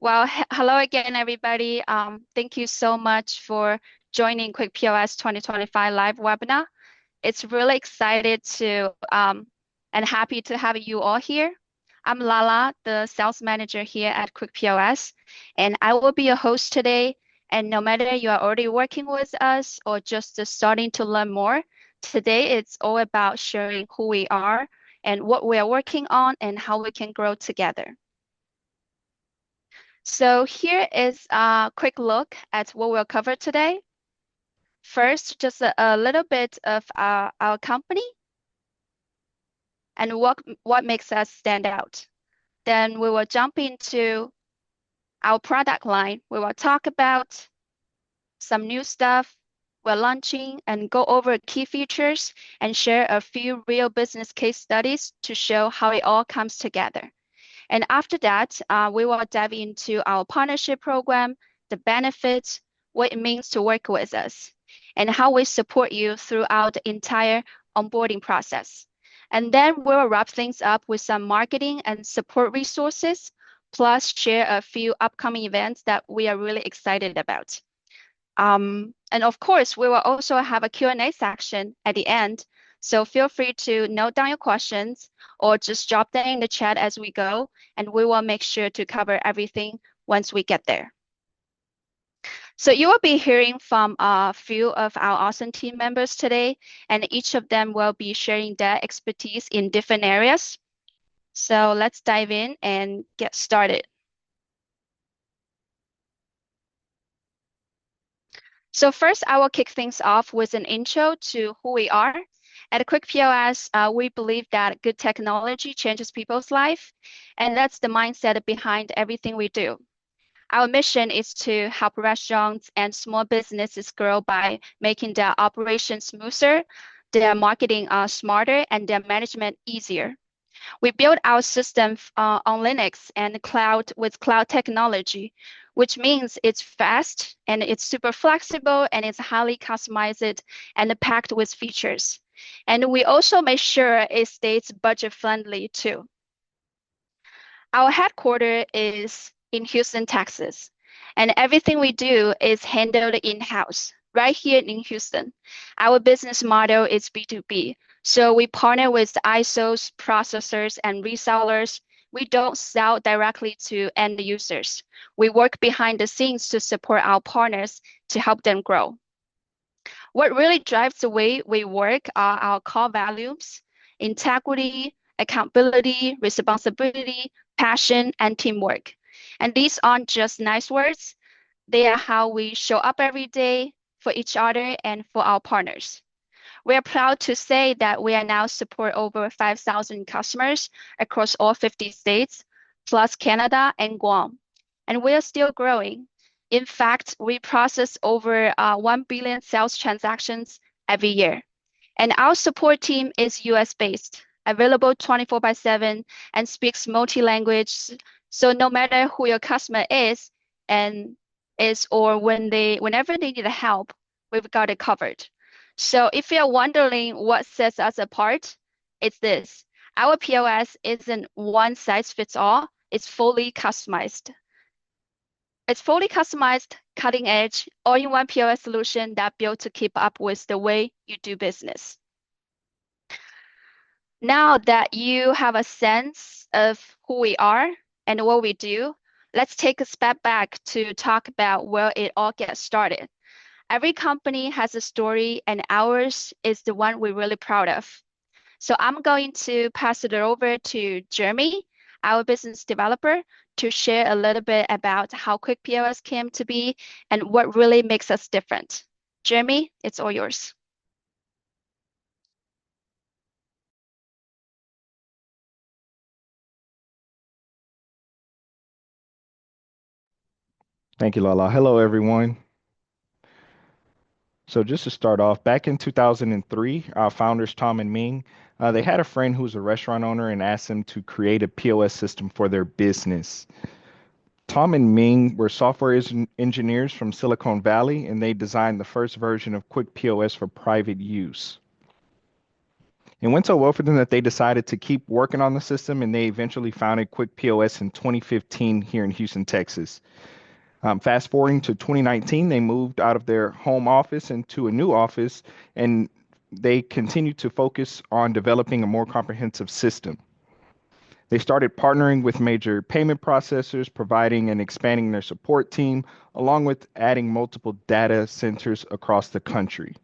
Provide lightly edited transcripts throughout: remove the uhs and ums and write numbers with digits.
Well, hello again, everybody. Thank you so much for joining KwickPOS 2025 live webinar. It's really excited to and happy to have you all here. I'm Lala, the sales manager here at KwickPOS, and I will be your host today. And no matter you are already working with us or just starting to learn more, today it's all about sharing who we are and what we are working on and how we can grow together. So here is a quick look at what we'll cover today. First, just a little bit of our company and what makes us stand out. Then we will jump into our product line. We will talk about some new stuff we're launching and go over key features and share a few real business case studies to show how it all comes together. And after that, we will dive into our partnership program, the benefits, what it means to work with us, and how we support you throughout the entire onboarding process. And then we'll wrap things up with some marketing and support resources, plus share a few upcoming events that we are really excited about. And of course, we will also have a Q&A section at the end. So feel free to note down your questions or just drop them in the chat as we go, and we will make sure to cover everything once we get there. So you will be hearing from a few of our awesome team members today, and each of them will be sharing their expertise in different areas. So let's dive in and get started. So first, I will kick things off with an intro to who we are. At KwickPOS, we believe that good technology changes people's life, and that's the mindset behind everything we do. Our mission is to help restaurants and small businesses grow by making their operations smoother, their marketing smarter, and their management easier. We built our system on Linux and cloud with cloud technology, which means it's fast and it's super flexible and it's highly customized and packed with features. And we also make sure it stays budget friendly too. Our headquarters is in Houston, Texas, and everything we do is handled in-house right here in Houston. Our business model is B2B, so we partner with ISOs, processors, and resellers. We don't sell directly to end users. We work behind the scenes to support our partners to help them grow. What really drives the way we work are our core values: integrity, accountability, responsibility, passion, and teamwork. And these aren't just nice words, they are how we show up every day for each other and for our partners. We are proud to say that we are now support over 5,000 customers across all 50 states, plus Canada and Guam. And we are still growing. In fact, we process over 1 billion sales transactions every year. And our support team is US based, available 24/7, and speaks multi-language. So no matter who your customer is and or whenever they need help, we've got it covered. So if you're wondering what sets us apart, it's this. Our POS isn't one size fits all, it's fully customized. It's fully customized, cutting edge, all-in-one POS solution that built to keep up with the way you do business. Now that you have a sense of who we are and what we do, let's take a step back to talk about where it all gets started. Every company has a story, and ours is the one we're really proud of. So I'm going to pass it over to Jeremy, our business developer, to share a little bit about how KwickPOS came to be and what really makes us different. Jeremy, it's all yours. Thank you, Lala. Hello, everyone. So just to start off, back in 2003, our founders, Tom and Ming, they had a friend who was a restaurant owner and asked them to create a POS system for their business. Tom and Ming were software engineers from Silicon Valley, and they designed the first version of KwickPOS for private use. It went so well for them that they decided to keep working on the system, and they eventually founded KwickPOS in 2015 here in Houston, Texas. Fast forwarding to 2019, they moved out of their home office into a new office, and they continued to focus on developing a more comprehensive system. They started partnering with major payment processors, providing and expanding their support team, along with adding multiple data centers across the country.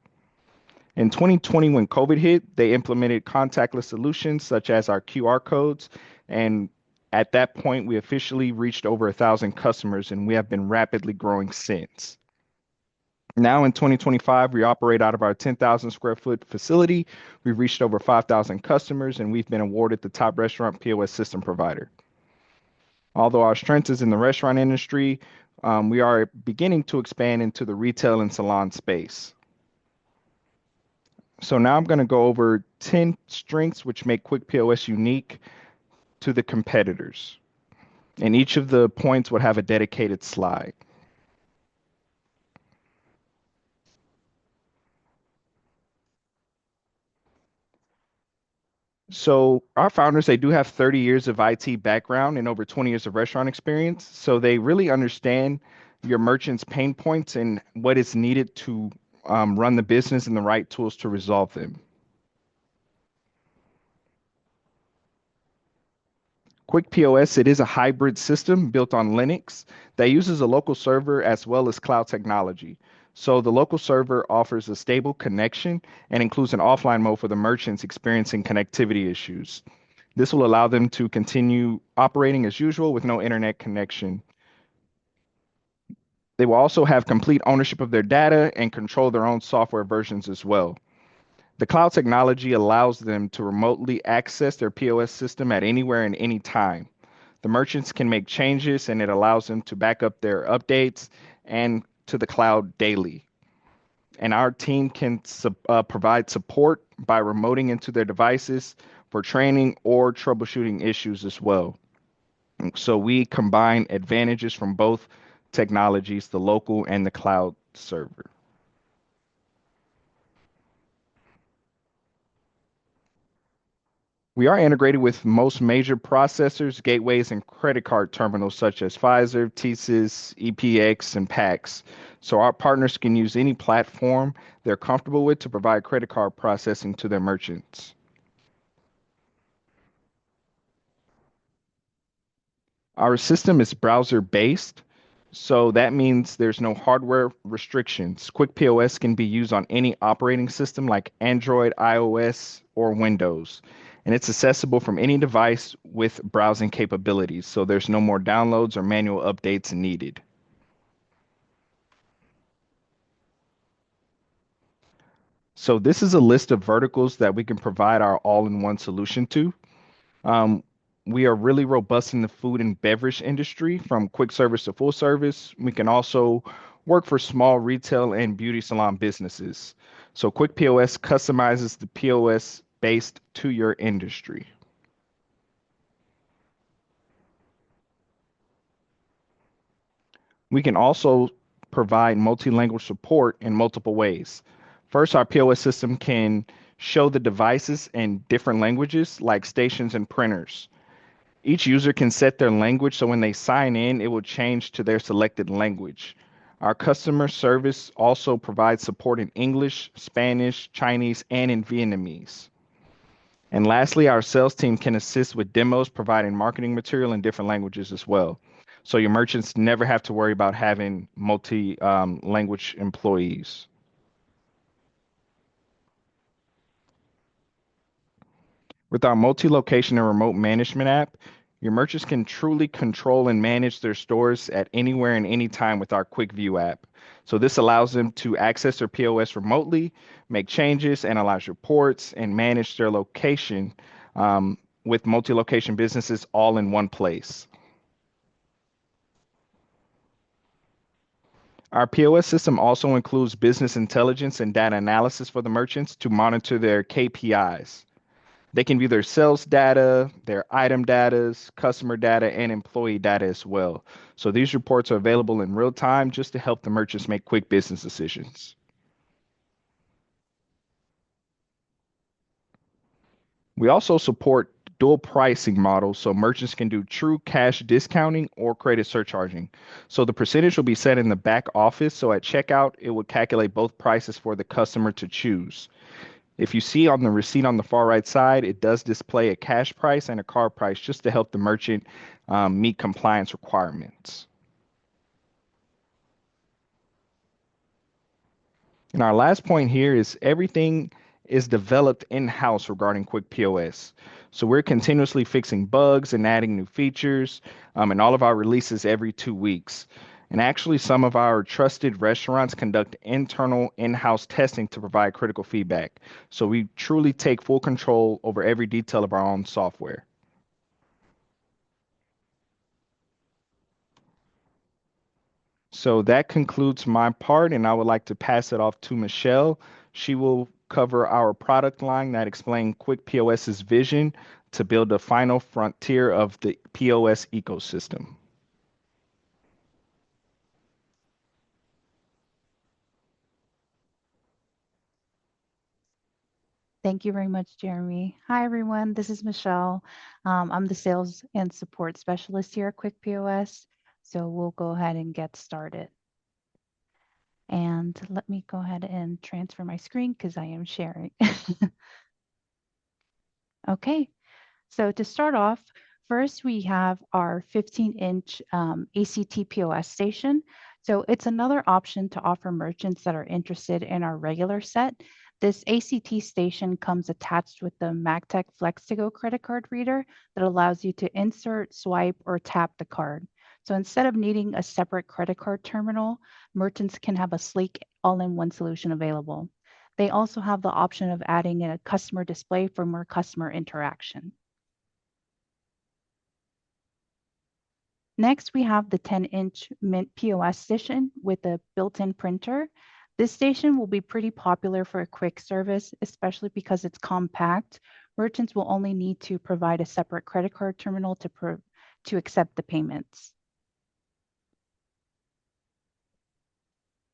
In 2020, when COVID hit, they implemented contactless solutions such as our QR codes. And at that point, we officially reached over 1,000 customers, and we have been rapidly growing since. Now in 2025, we operate out of our 10,000 square foot facility. We've reached over 5,000 customers, and we've been awarded the top restaurant POS system provider. Although our strength is in the restaurant industry, we are beginning to expand into the retail and salon space. So now I'm going to go over 10 strengths which make KwickPOS unique to the competitors. And each of the points would have a dedicated slide. So our founders, they do have 30 years of IT background and over 20 years of restaurant experience. So they really understand your merchant's pain points and what is needed to run the business and the right tools to resolve them. KwickPOS, it is a hybrid system built on Linux that uses a local server as well as cloud technology. So the local server offers a stable connection and includes an offline mode for the merchants experiencing connectivity issues. This will allow them to continue operating as usual with no internet connection. They will also have complete ownership of their data and control their own software versions as well. The cloud technology allows them to remotely access their POS system at anywhere and any time. The merchants can make changes, and it allows them to back up their updates and to the cloud daily. And our team can provide support by remoting into their devices for training or troubleshooting issues as well. So we combine advantages from both technologies, the local and the cloud server. We are integrated with most major processors, gateways, and credit card terminals such as Pfizer, TSYS, EPX, and PAX. So our partners can use any platform they're comfortable with to provide credit card processing to their merchants. Our system is browser-based, so that means there's no hardware restrictions. KwickPOS can be used on any operating system like Android, iOS, or Windows. And it's accessible from any device with browsing capabilities, so there's no more downloads or manual updates needed. So this is a list of verticals that we can provide our all-in-one solution to. Um, we are really robust in the food and beverage industry, from quick service to full service. We can also work for small retail and beauty salon businesses. So KwickPOS customizes the POS based to your industry. We can also provide multi-language support in multiple ways. First, our POS system can show the devices in different languages like stations and printers. Each user can set their language, so when they sign in, it will change to their selected language. Our customer service also provides support in English, Spanish, Chinese, and in Vietnamese. And lastly, our sales team can assist with demos, providing marketing material in different languages as well. So your merchants never have to worry about having multi-language employees. With our multi-location and remote management app, your merchants can truly control and manage their stores at anywhere and any time with our Quick View app. So this allows them to access their POS remotely, make changes, analyze reports, and manage their location with multi-location businesses all in one place. Our POS system also includes business intelligence and data analysis for the merchants to monitor their KPIs. They can view their sales data, their item data, customer data, and employee data as well. So these reports are available in real time just to help the merchants make quick business decisions. We also support dual pricing models so merchants can do true cash discounting or credit surcharging. So the percentage will be set in the back office. So at checkout, it will calculate both prices for the customer to choose. If you see on the receipt on the far right side, it does display a cash price and a card price just to help the merchant meet compliance requirements. And our last point here is everything is developed in-house regarding KwickPOS. So we're continuously fixing bugs and adding new features, and all of our releases every 2 weeks. And actually, some of our trusted restaurants conduct internal in-house testing to provide critical feedback. So we truly take full control over every detail of our own software. So that concludes my part, and I would like to pass it off to Michelle. She will cover our product line that explains KwickPOS's vision to build the final frontier of the POS ecosystem. Thank you very much, Jeremy. Hi, everyone. This is Michelle. I'm the sales and support specialist here at KwickPOS. So we'll go ahead and get started. And let me go ahead and transfer my screen because I am sharing. Okay, so to start off, first we have our 15-inch ACT POS station. So it's another option to offer merchants that are interested in our regular set. This ACT station comes attached with the MagTech Flex2Go credit card reader that allows you to insert, swipe, or tap the card. So instead of needing a separate credit card terminal, merchants can have a sleek all-in-one solution available. They also have the option of adding in a customer display for more customer interaction. Next, we have the 10-inch Mint POS station with a built-in printer. This station will be pretty popular for a quick service, especially because it's compact. Merchants will only need to provide a separate credit card terminal to accept the payments.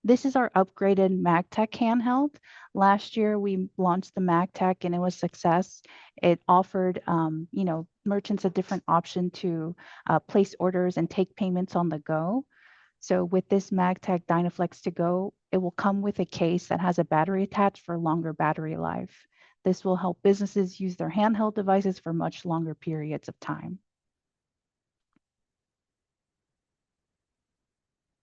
This is our upgraded MagTech handheld. Last year, we launched the MagTech and it was a success. It offered, merchants a different option to place orders and take payments on the go. So with this MagTech Dynaflex to go, it will come with a case that has a battery attached for longer battery life. This will help businesses use their handheld devices for much longer periods of time.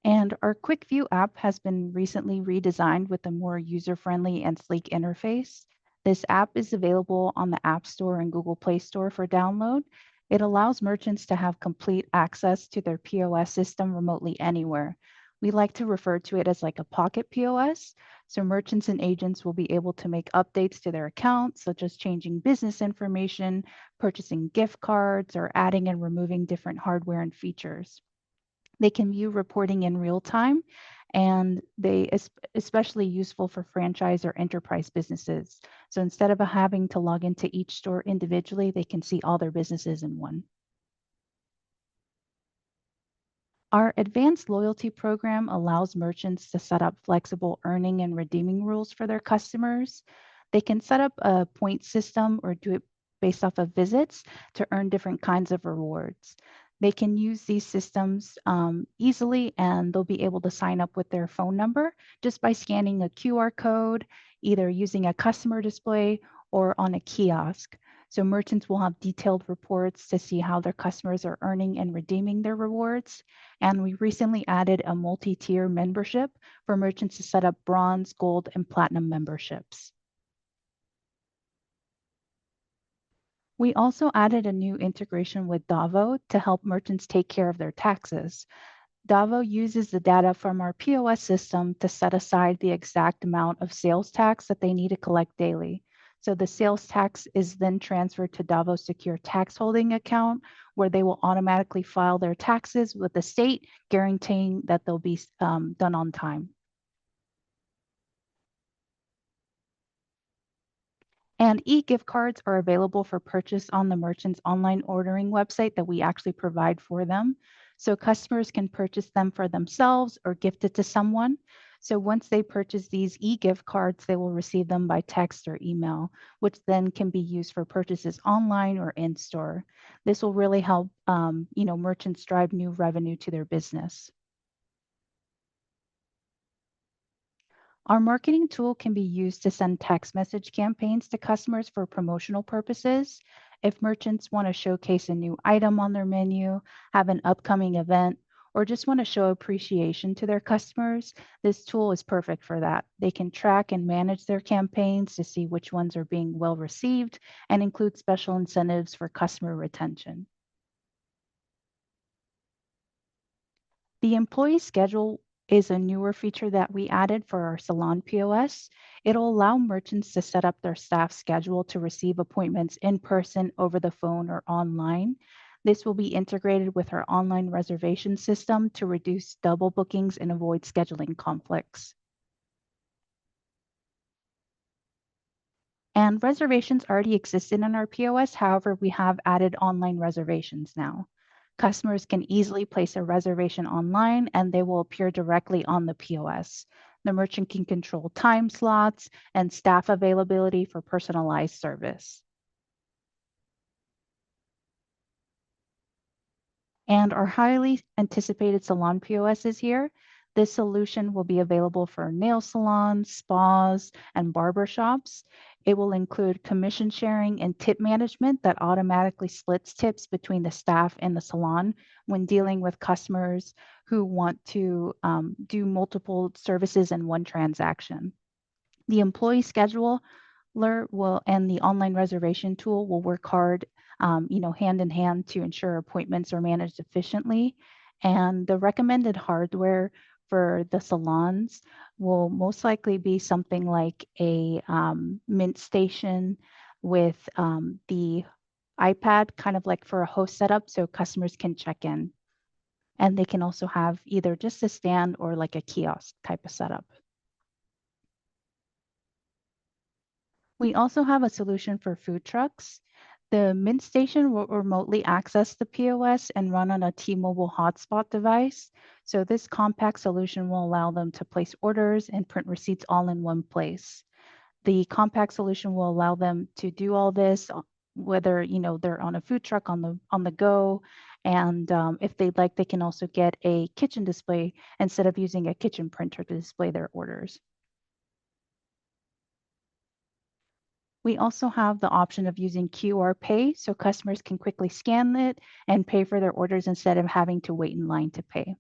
And our Quick View app has been recently redesigned with a more user-friendly and sleek interface. This app is available on the App Store and Google Play Store for download. It allows merchants to have complete access to their POS system remotely anywhere. We like to refer to it as like a pocket POS. So merchants and agents will be able to make updates to their accounts, such as changing business information, purchasing gift cards, or adding and removing different hardware and features. They can view reporting in real time, and they especially useful for franchise or enterprise businesses. So instead of having to log into each store individually, they can see all their businesses in one. Our advanced loyalty program allows merchants to set up flexible earning and redeeming rules for their customers. They can set up a point system or do it based off of visits to earn different kinds of rewards. They can use these systems easily, and they'll be able to sign up with their phone number just by scanning a QR code, either using a customer display or on a kiosk. So merchants will have detailed reports to see how their customers are earning and redeeming their rewards. And we recently added a multi-tier membership for merchants to set up bronze, gold, and platinum memberships. We also added a new integration with Davo to help merchants take care of their taxes. Davo uses the data from our POS system to set aside the exact amount of sales tax that they need to collect daily. So the sales tax is then transferred to Davo's secure tax holding account, where they will automatically file their taxes with the state, guaranteeing that they'll be done on time. And e-gift cards are available for purchase on the merchant's online ordering website that we actually provide for them. So customers can purchase them for themselves or gift it to someone. So once they purchase these e-gift cards, they will receive them by text or email, which then can be used for purchases online or in-store. This will really help merchants drive new revenue to their business. Our marketing tool can be used to send text message campaigns to customers for promotional purposes. If merchants want to showcase a new item on their menu, have an upcoming event, or just want to show appreciation to their customers, this tool is perfect for that. They can track and manage their campaigns to see which ones are being well received and include special incentives for customer retention. The employee schedule is a newer feature that we added for our salon POS. It'll allow merchants to set up their staff schedule to receive appointments in person, over the phone, or online. This will be integrated with our online reservation system to reduce double bookings and avoid scheduling conflicts. And reservations already existed in our POS. However, we have added online reservations now. Customers can easily place a reservation online and they will appear directly on the POS. The merchant can control time slots and staff availability for personalized service. And our highly anticipated salon POS is here. This solution will be available for nail salons, spas, and barber shops. It will include commission sharing and tip management that automatically splits tips between the staff and the salon when dealing with customers who want to do multiple services in one transaction. The employee scheduler and the online reservation tool will work hard, hand in hand to ensure appointments are managed efficiently. And the recommended hardware for the salons will most likely be something like a Mint station with the iPad, kind of like for a host setup, so customers can check in. And they can also have either just a stand or like a kiosk type of setup. We also have a solution for food trucks. The Mint station will remotely access the POS and run on a T-Mobile hotspot device. So this compact solution will allow them to place orders and print receipts all in one place. The compact solution will allow them to do all this, whether they're on a food truck on the go, and if they'd like, they can also get a kitchen display instead of using a kitchen printer to display their orders. We also have the option of using QR Pay, so customers can quickly scan it and pay for their orders instead of having to wait in line to pay.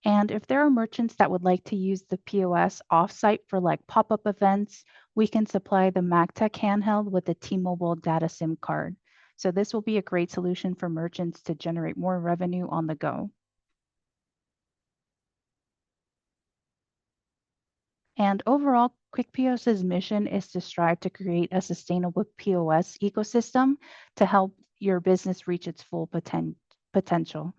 And if there are merchants that would like to use the POS offsite for like pop-up events, we can supply the MagTech handheld with the T-Mobile data SIM card. So this will be a great solution for merchants to generate more revenue on the go. And overall, KwickPOS's mission is to strive to create a sustainable POS ecosystem to help your business reach its full potential.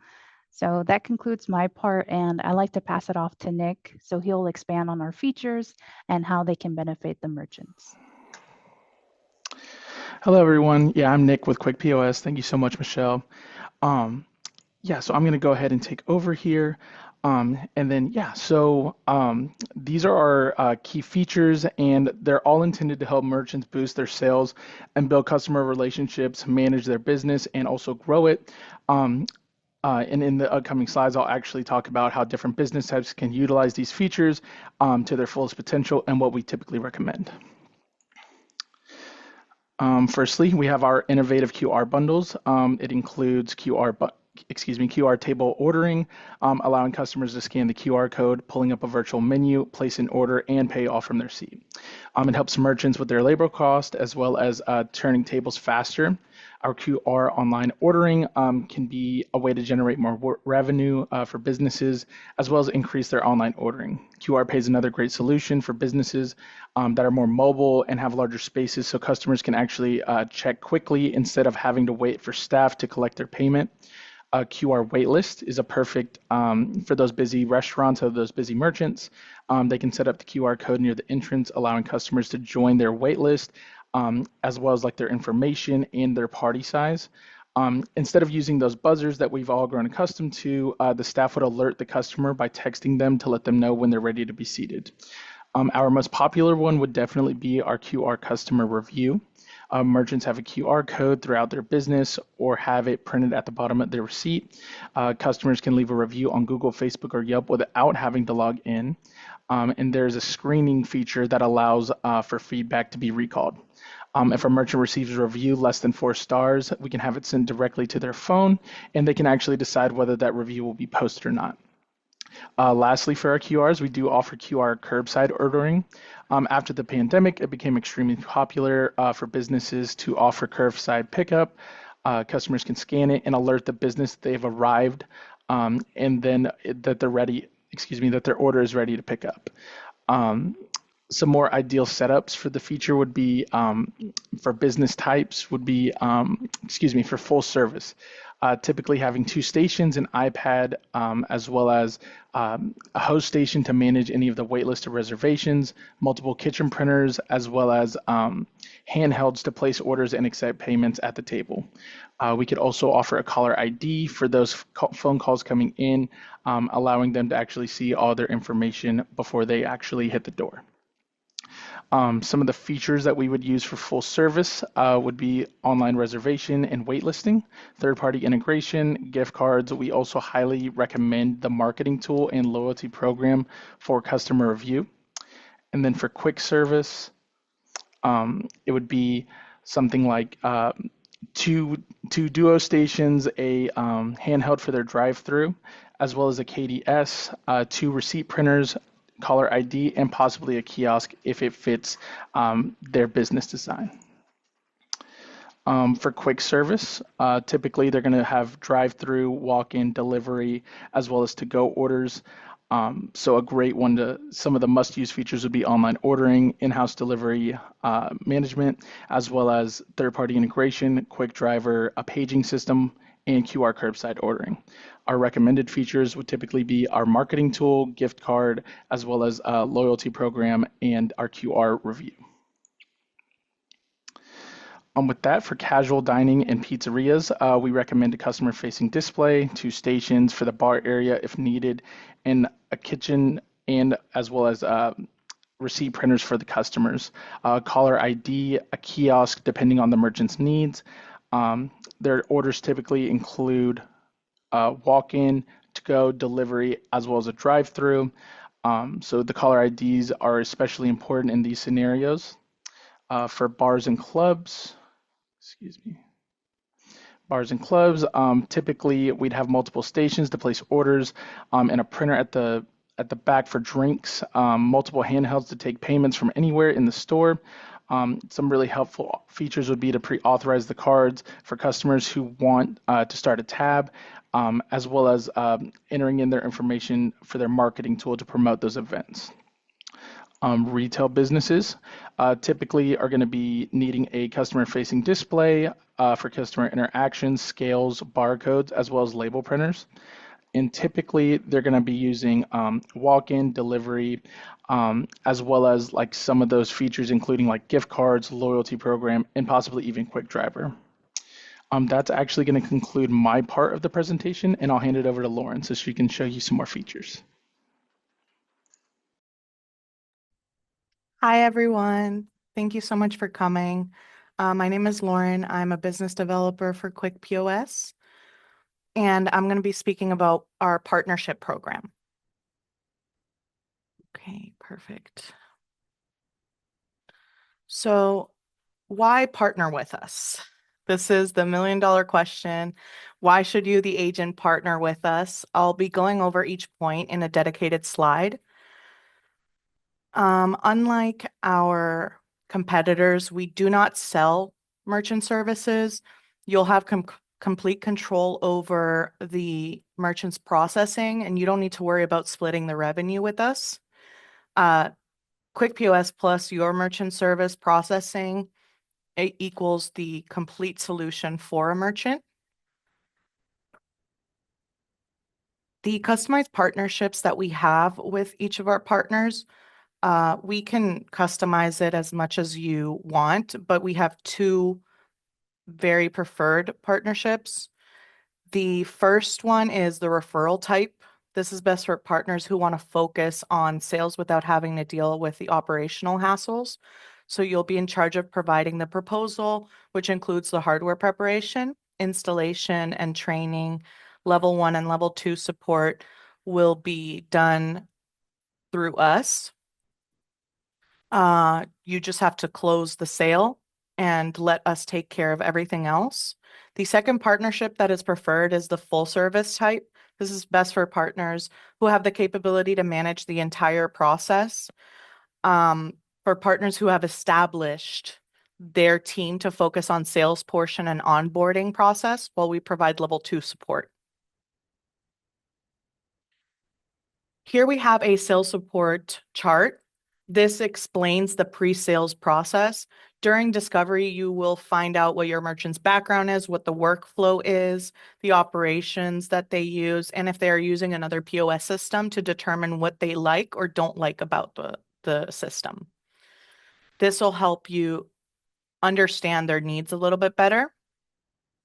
So that concludes my part, and I like to pass it off to Nick so he'll expand on our features and how they can benefit the merchants. Hello, everyone. Yeah, I'm Nick with KwickPOS. Thank you so much, Michelle. So I'm going to go ahead and take over here. These are our key features, and they're all intended to help merchants boost their sales and build customer relationships, manage their business, and also grow it. And in the upcoming slides, I'll actually talk about how different business types can utilize these features to their fullest potential and what we typically recommend. Firstly, we have our innovative QR bundles. It includes QR table ordering, allowing customers to scan the QR code, pulling up a virtual menu, place an order, and pay off from their seat. It helps merchants with their labor cost as well as turning tables faster. Our QR online ordering can be a way to generate more revenue for businesses as well as increase their online ordering. QR Pay is another great solution for businesses that are more mobile and have larger spaces so customers can actually check quickly instead of having to wait for staff to collect their payment. A QR waitlist is a perfect for those busy restaurants or those busy merchants. They can set up the QR code near the entrance, allowing customers to join their waitlist, as well as like their information and their party size. Instead of using those buzzers that we've all grown accustomed to, the staff would alert the customer by texting them to let them know when they're ready to be seated. Our most popular one would definitely be our QR customer review. Merchants have a QR code throughout their business or have it printed at the bottom of their receipt. Customers can leave a review on Google, Facebook, or Yelp without having to log in. And there's a screening feature that allows for feedback to be recalled. If a merchant receives a review less than 4 stars, we can have it sent directly to their phone, and they can actually decide whether that review will be posted or not. Lastly, for our QRs, we do offer QR curbside ordering. After the pandemic, it became extremely popular for businesses to offer curbside pickup. Customers can scan it and alert the business they've arrived, and then that they're ready, that their order is ready to pick up. Some more ideal setups for the feature would be for business types would be, for full service. Typically having 2 stations, an iPad, as well as a host station to manage any of the waitlisted reservations, multiple kitchen printers, as well as handhelds to place orders and accept payments at the table. We could also offer a caller ID for those phone calls coming in, allowing them to actually see all their information before they actually hit the door. Some of the features that we would use for full service would be online reservation and waitlisting, third-party integration, gift cards. We also highly recommend the marketing tool and loyalty program for customer review. And then for quick service, it would be something like two Duo stations, a handheld for their drive-through, as well as a KDS, 2 receipt printers, caller ID, and possibly a kiosk if it fits their business design. For quick service, typically they're going to have drive-through, walk-in, delivery, as well as to-go orders. So a great one some of the must-use features would be online ordering, in-house delivery management, as well as third-party integration, quick driver, a paging system, and QR curbside ordering. Our recommended features would typically be our marketing tool, gift card, as well as a loyalty program and our QR review. With that, for casual dining and pizzerias, we recommend a customer-facing display, 2 stations for the bar area if needed, and a kitchen, and as well as receipt printers for the customers. Caller ID, a kiosk depending on the merchant's needs. Their orders typically include walk-in, to-go, delivery, as well as a drive-through. So the caller IDs are especially important in these scenarios. For bars and clubs, typically we'd have multiple stations to place orders, and a printer at the back for drinks, multiple handhelds to take payments from anywhere in the store. Some really helpful features would be to pre-authorize the cards for customers who want to start a tab, as well as entering in their information for their marketing tool to promote those events. Retail businesses typically are going to be needing a customer-facing display for customer interactions, scales, barcodes, as well as label printers. And typically they're going to be using walk-in, delivery, as well as like some of those features, including like gift cards, loyalty program, and possibly even quick driver. That's actually going to conclude my part of the presentation, and I'll hand it over to Lauren so she can show you some more features. Hi, everyone. Thank you so much for coming. My name is Lauren. I'm a business developer for KwickPOS, and I'm going to be speaking about our partnership program. Okay, perfect. So why partner with us? This is the million-dollar question. Why should you, the agent, partner with us? I'll be going over each point in a dedicated slide. Unlike our competitors, we do not sell merchant services. You'll have complete control over the merchant's processing, and you don't need to worry about splitting the revenue with us. KwickPOS plus your merchant service processing equals the complete solution for a merchant. The customized partnerships that we have with each of our partners, we can customize it as much as you want, but we have 2 very preferred partnerships. The first one is the referral type. This is best for partners who want to focus on sales without having to deal with the operational hassles. So you'll be in charge of providing the proposal, which includes the hardware preparation, installation, and training. Level 1 and level 2 support will be done through us. You just have to close the sale and let us take care of everything else. The second partnership that is preferred is the full service type. This is best for partners who have the capability to manage the entire process. For partners who have established their team to focus on sales portion and onboarding process while we provide level 2 support. Here we have a sales support chart. This explains the pre-sales process. During discovery, you will find out what your merchant's background is, what the workflow is, the operations that they use, and if they are using another POS system to determine what they like or don't like about the system. This will help you understand their needs a little bit better.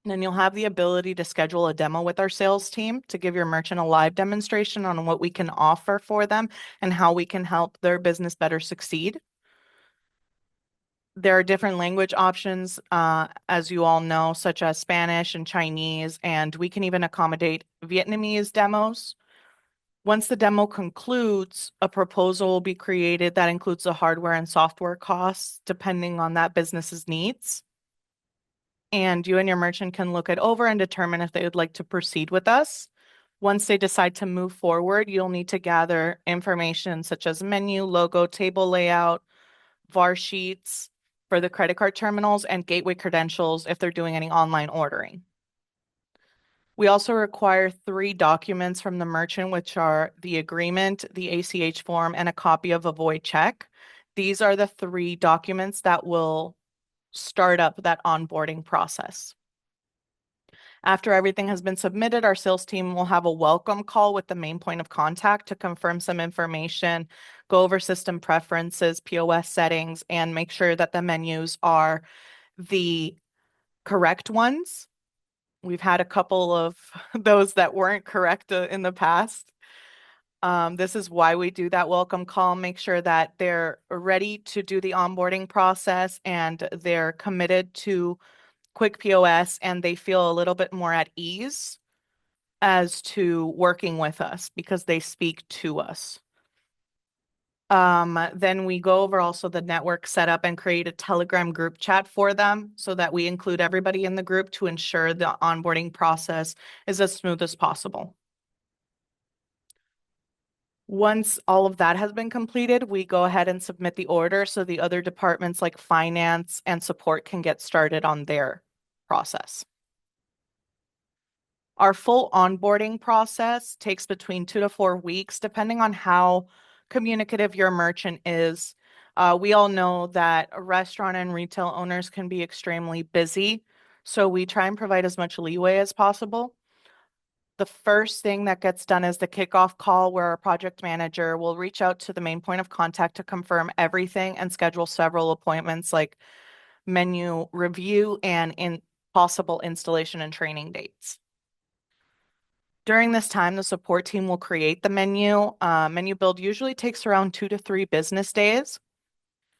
And then you'll have the ability to schedule a demo with our sales team to give your merchant a live demonstration on what we can offer for them and how we can help their business better succeed. There are different language options, as you all know, such as Spanish and Chinese, and we can even accommodate Vietnamese demos. Once the demo concludes, a proposal will be created that includes the hardware and software costs, depending on that business's needs. And you and your merchant can look it over and determine if they would like to proceed with us. Once they decide to move forward, you'll need to gather information such as menu, logo, table layout, VAR sheets for the credit card terminals, and gateway credentials if they're doing any online ordering. We also require 3 documents from the merchant, which are the agreement, the ACH form, and a copy of a void check. These are the 3 documents that will start up that onboarding process. After everything has been submitted, our sales team will have a welcome call with the main point of contact to confirm some information, go over system preferences, POS settings, and make sure that the menus are the correct ones. We've had a couple of those that weren't correct in the past. This is why we do that welcome call, make sure that they're ready to do the onboarding process and they're committed to KwickPOS and they feel a little bit more at ease as to working with us because they speak to us. Then we go over also the network setup and create a Telegram group chat for them so that we include everybody in the group to ensure the onboarding process is as smooth as possible. Once all of that has been completed, we go ahead and submit the order so the other departments like finance and support can get started on their process. Our full onboarding process takes between 2 to 4 weeks, depending on how communicative your merchant is. We all know that restaurant and retail owners can be extremely busy, so we try and provide as much leeway as possible. The first thing that gets done is the kickoff call where our project manager will reach out to the main point of contact to confirm everything and schedule several appointments like menu review and possible installation and training dates. During this time, the support team will create the menu. Menu build usually takes around 2 to 3 business days.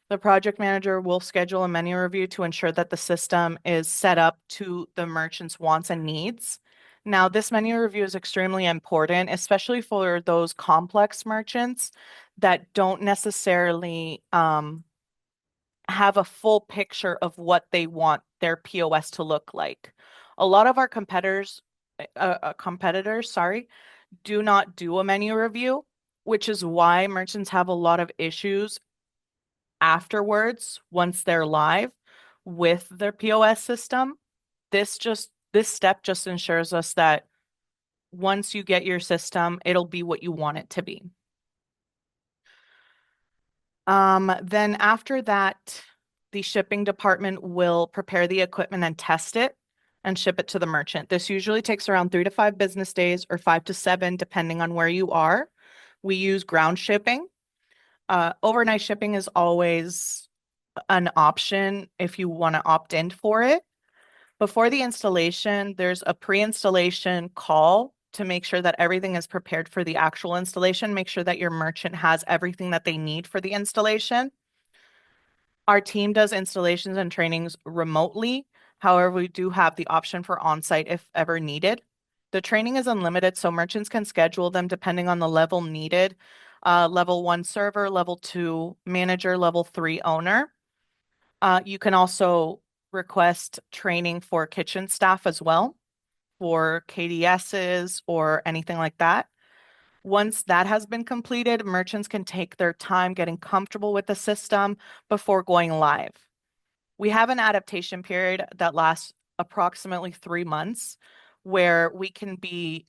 The project manager will schedule a menu review to ensure that the system is set up to the merchant's wants and needs. Now, this menu review is extremely important, especially for those complex merchants that don't necessarily have a full picture of what they want their POS to look like. A lot of our competitors, do not do a menu review, which is why merchants have a lot of issues afterwards once they're live with their POS system. This step just ensures us that once you get your system, it'll be what you want it to be. Then after that, the shipping department will prepare the equipment and test it and ship it to the merchant. This usually takes around 3 to 5 business days or 5 to 7, depending on where you are. We use ground shipping. Overnight shipping is always an option if you want to opt in for it. Before the installation, there's a pre-installation call to make sure that everything is prepared for the actual installation. Make sure that your merchant has everything that they need for the installation. Our team does installations and trainings remotely. However, we do have the option for on-site if ever needed. The training is unlimited, so merchants can schedule them depending on the level needed. Level 1 server, level 2 manager, level 3 owner. You can also request training for kitchen staff as well, for KDSs or anything like that. Once that has been completed, merchants can take their time getting comfortable with the system before going live. We have an adaptation period that lasts approximately 3 months, where we can be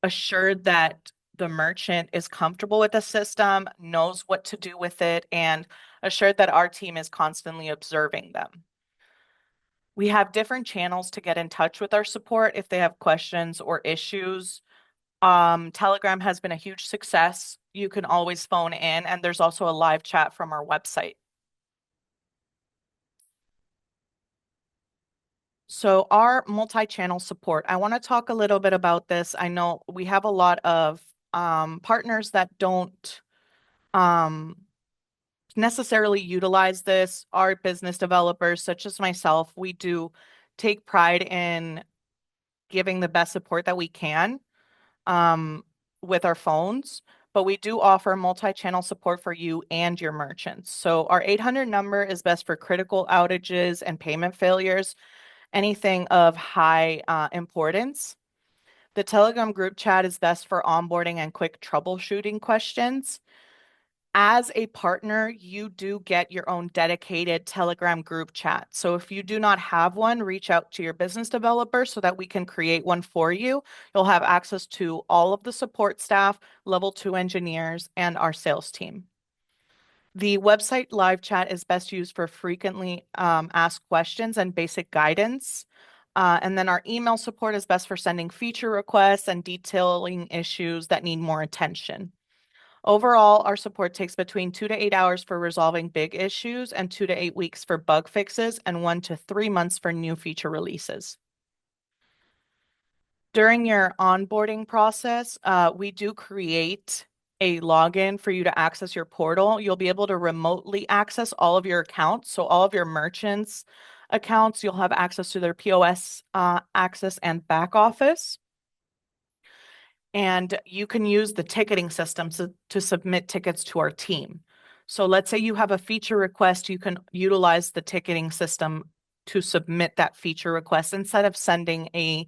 assured that the merchant is comfortable with the system, knows what to do with it, and assured that our team is constantly observing them. We have different channels to get in touch with our support if they have questions or issues. Telegram has been a huge success. You can always phone in, and there's also a live chat from our website. So our multi-channel support, I want to talk a little bit about this. I know we have a lot of partners that don't necessarily utilize this. Our business developers, such as myself, we do take pride in giving the best support that we can with our phones, but we do offer multi-channel support for you and your merchants. So our 800 number is best for critical outages and payment failures, anything of high importance. The Telegram group chat is best for onboarding and quick troubleshooting questions. As a partner, you do get your own dedicated Telegram group chat. So if you do not have one, reach out to your business developer so that we can create one for you. You'll have access to all of the support staff, level 2 engineers, and our sales team. The website live chat is best used for frequently asked questions and basic guidance. And then our email support is best for sending feature requests and detailing issues that need more attention. Overall, our support takes between 2 to 8 hours for resolving big issues and 2 to 8 weeks for bug fixes and 1 to 3 months for new feature releases. During your onboarding process, we do create a login for you to access your portal. You'll be able to remotely access all of your accounts. So all of your merchants' accounts, you'll have access to their POS access and back office. And you can use the ticketing system to submit tickets to our team. So let's say you have a feature request, you can utilize the ticketing system to submit that feature request instead of sending an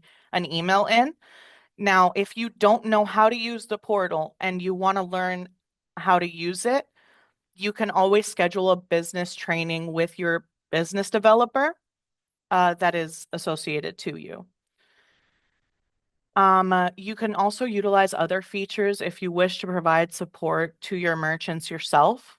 email in. Now, if you don't know how to use the portal and you want to learn how to use it, you can always schedule a business training with your business developer that is associated to you. You can also utilize other features if you wish to provide support to your merchants yourself.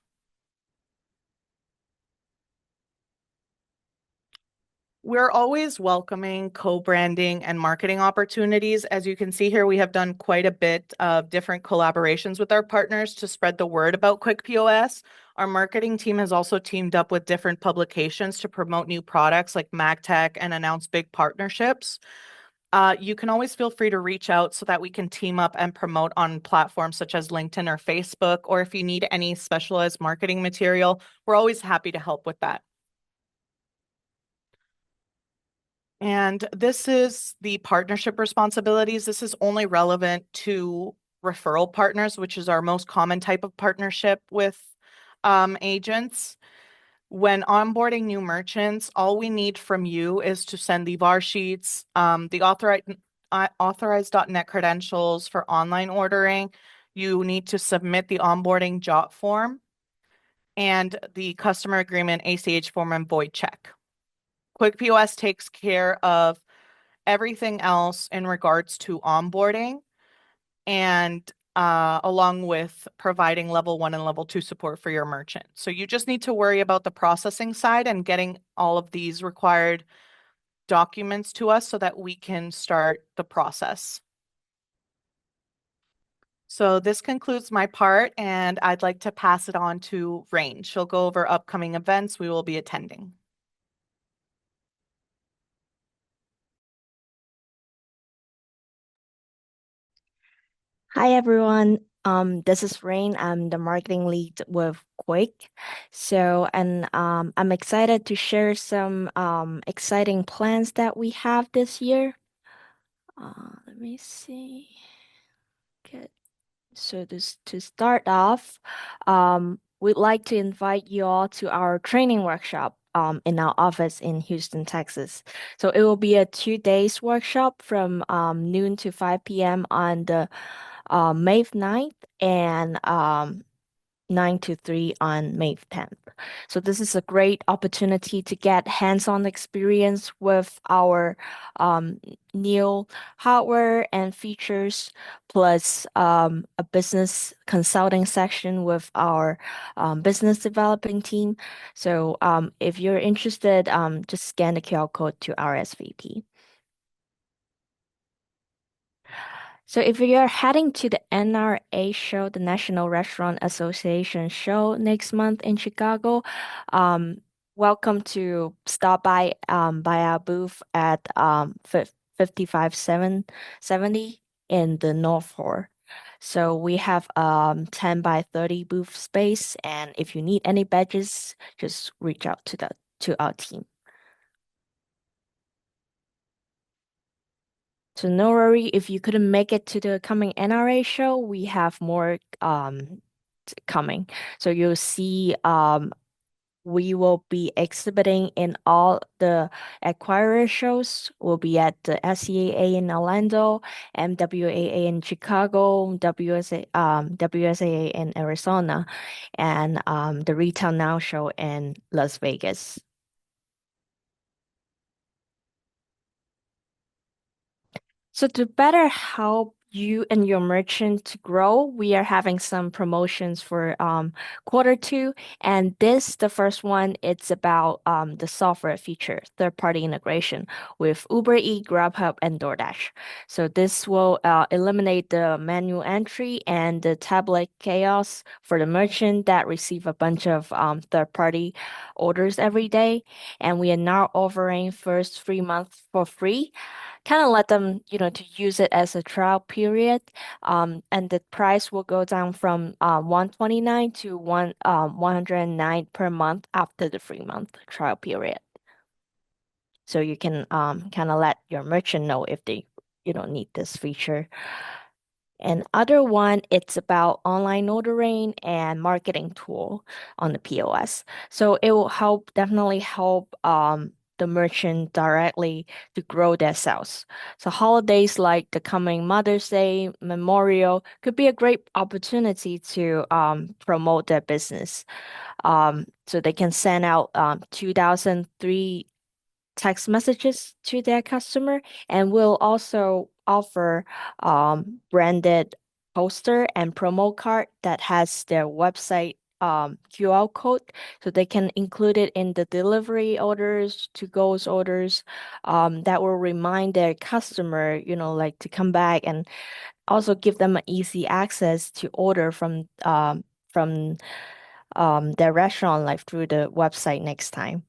We're always welcoming co-branding and marketing opportunities. As you can see here, we have done quite a bit of different collaborations with our partners to spread the word about KwickPOS. Our marketing team has also teamed up with different publications to promote new products like MagTech and announce big partnerships. You can always feel free to reach out so that we can team up and promote on platforms such as LinkedIn or Facebook, or if you need any specialized marketing material, we're always happy to help with that. And this is the partnership responsibilities. This is only relevant to referral partners, which is our most common type of partnership with agents. When onboarding new merchants, all we need from you is to send the VAR sheets, the authorized.net credentials for online ordering. You need to submit the onboarding job form and the customer agreement ACH form and void check. KwickPOS takes care of everything else in regards to onboarding and along with providing level 1 and level 2 support for your merchant. So you just need to worry about the processing side and getting all of these required documents to us so that we can start the process. So this concludes my part, and I'd like to pass it on to Rain. She'll go over upcoming events we will be attending. Hi everyone. This is Rain. I'm the marketing lead with Quake. I'm excited to share some exciting plans that we have this year. Let me see. Good. To start off, we'd like to invite you all to our training workshop in our office in Houston, Texas. So it will be a 2 days workshop from noon to 5 p.m. on the May 9th and 9 to 3 on May 10th. So this is a great opportunity to get hands-on experience with our new hardware and features, plus a business consulting section with our business developing team. So if you're interested, just scan the QR code to RSVP. So if you're heading to the NRA show, the National Restaurant Association show next month in Chicago, welcome to stop by our booth at 55770 in the North Floor. So we have 10 by 30 booth space, and if you need any badges, just reach out to our team. So no worry if you couldn't make it to the coming NRA show, we have more coming. So you'll see we will be exhibiting in all the acquirer shows. We'll be at the SCAA in Orlando, MWAA in Chicago, WSAA in Arizona, and the Retail Now show in Las Vegas. So to better help you and your merchant to grow, we are having some promotions for Q2. And the first one, it's about the software feature, third-party integration with Uber Eats, Grubhub, and DoorDash. So this will eliminate the manual entry and the tablet chaos for the merchant that receive a bunch of third-party orders every day. And we are now offering first 3 months for free, kind of let them, to use it as a trial period. And the price will go down from 129 to 109 per month after the 3 month trial period. So you can kind of let your merchant know if they, need this feature. And other one, it's about online ordering and marketing tool on the POS. So it will definitely help the merchant directly to grow their sales. So holidays like the coming Mother's Day, Memorial could be a great opportunity to promote their business. So they can send out 2003 text messages to their customer, and we'll also offer branded poster and promo card that has their website QR code, so they can include it in the delivery orders, to go's orders, that will remind their customer, like to come back, and also give them an easy access to order from their restaurant, like through the website next time.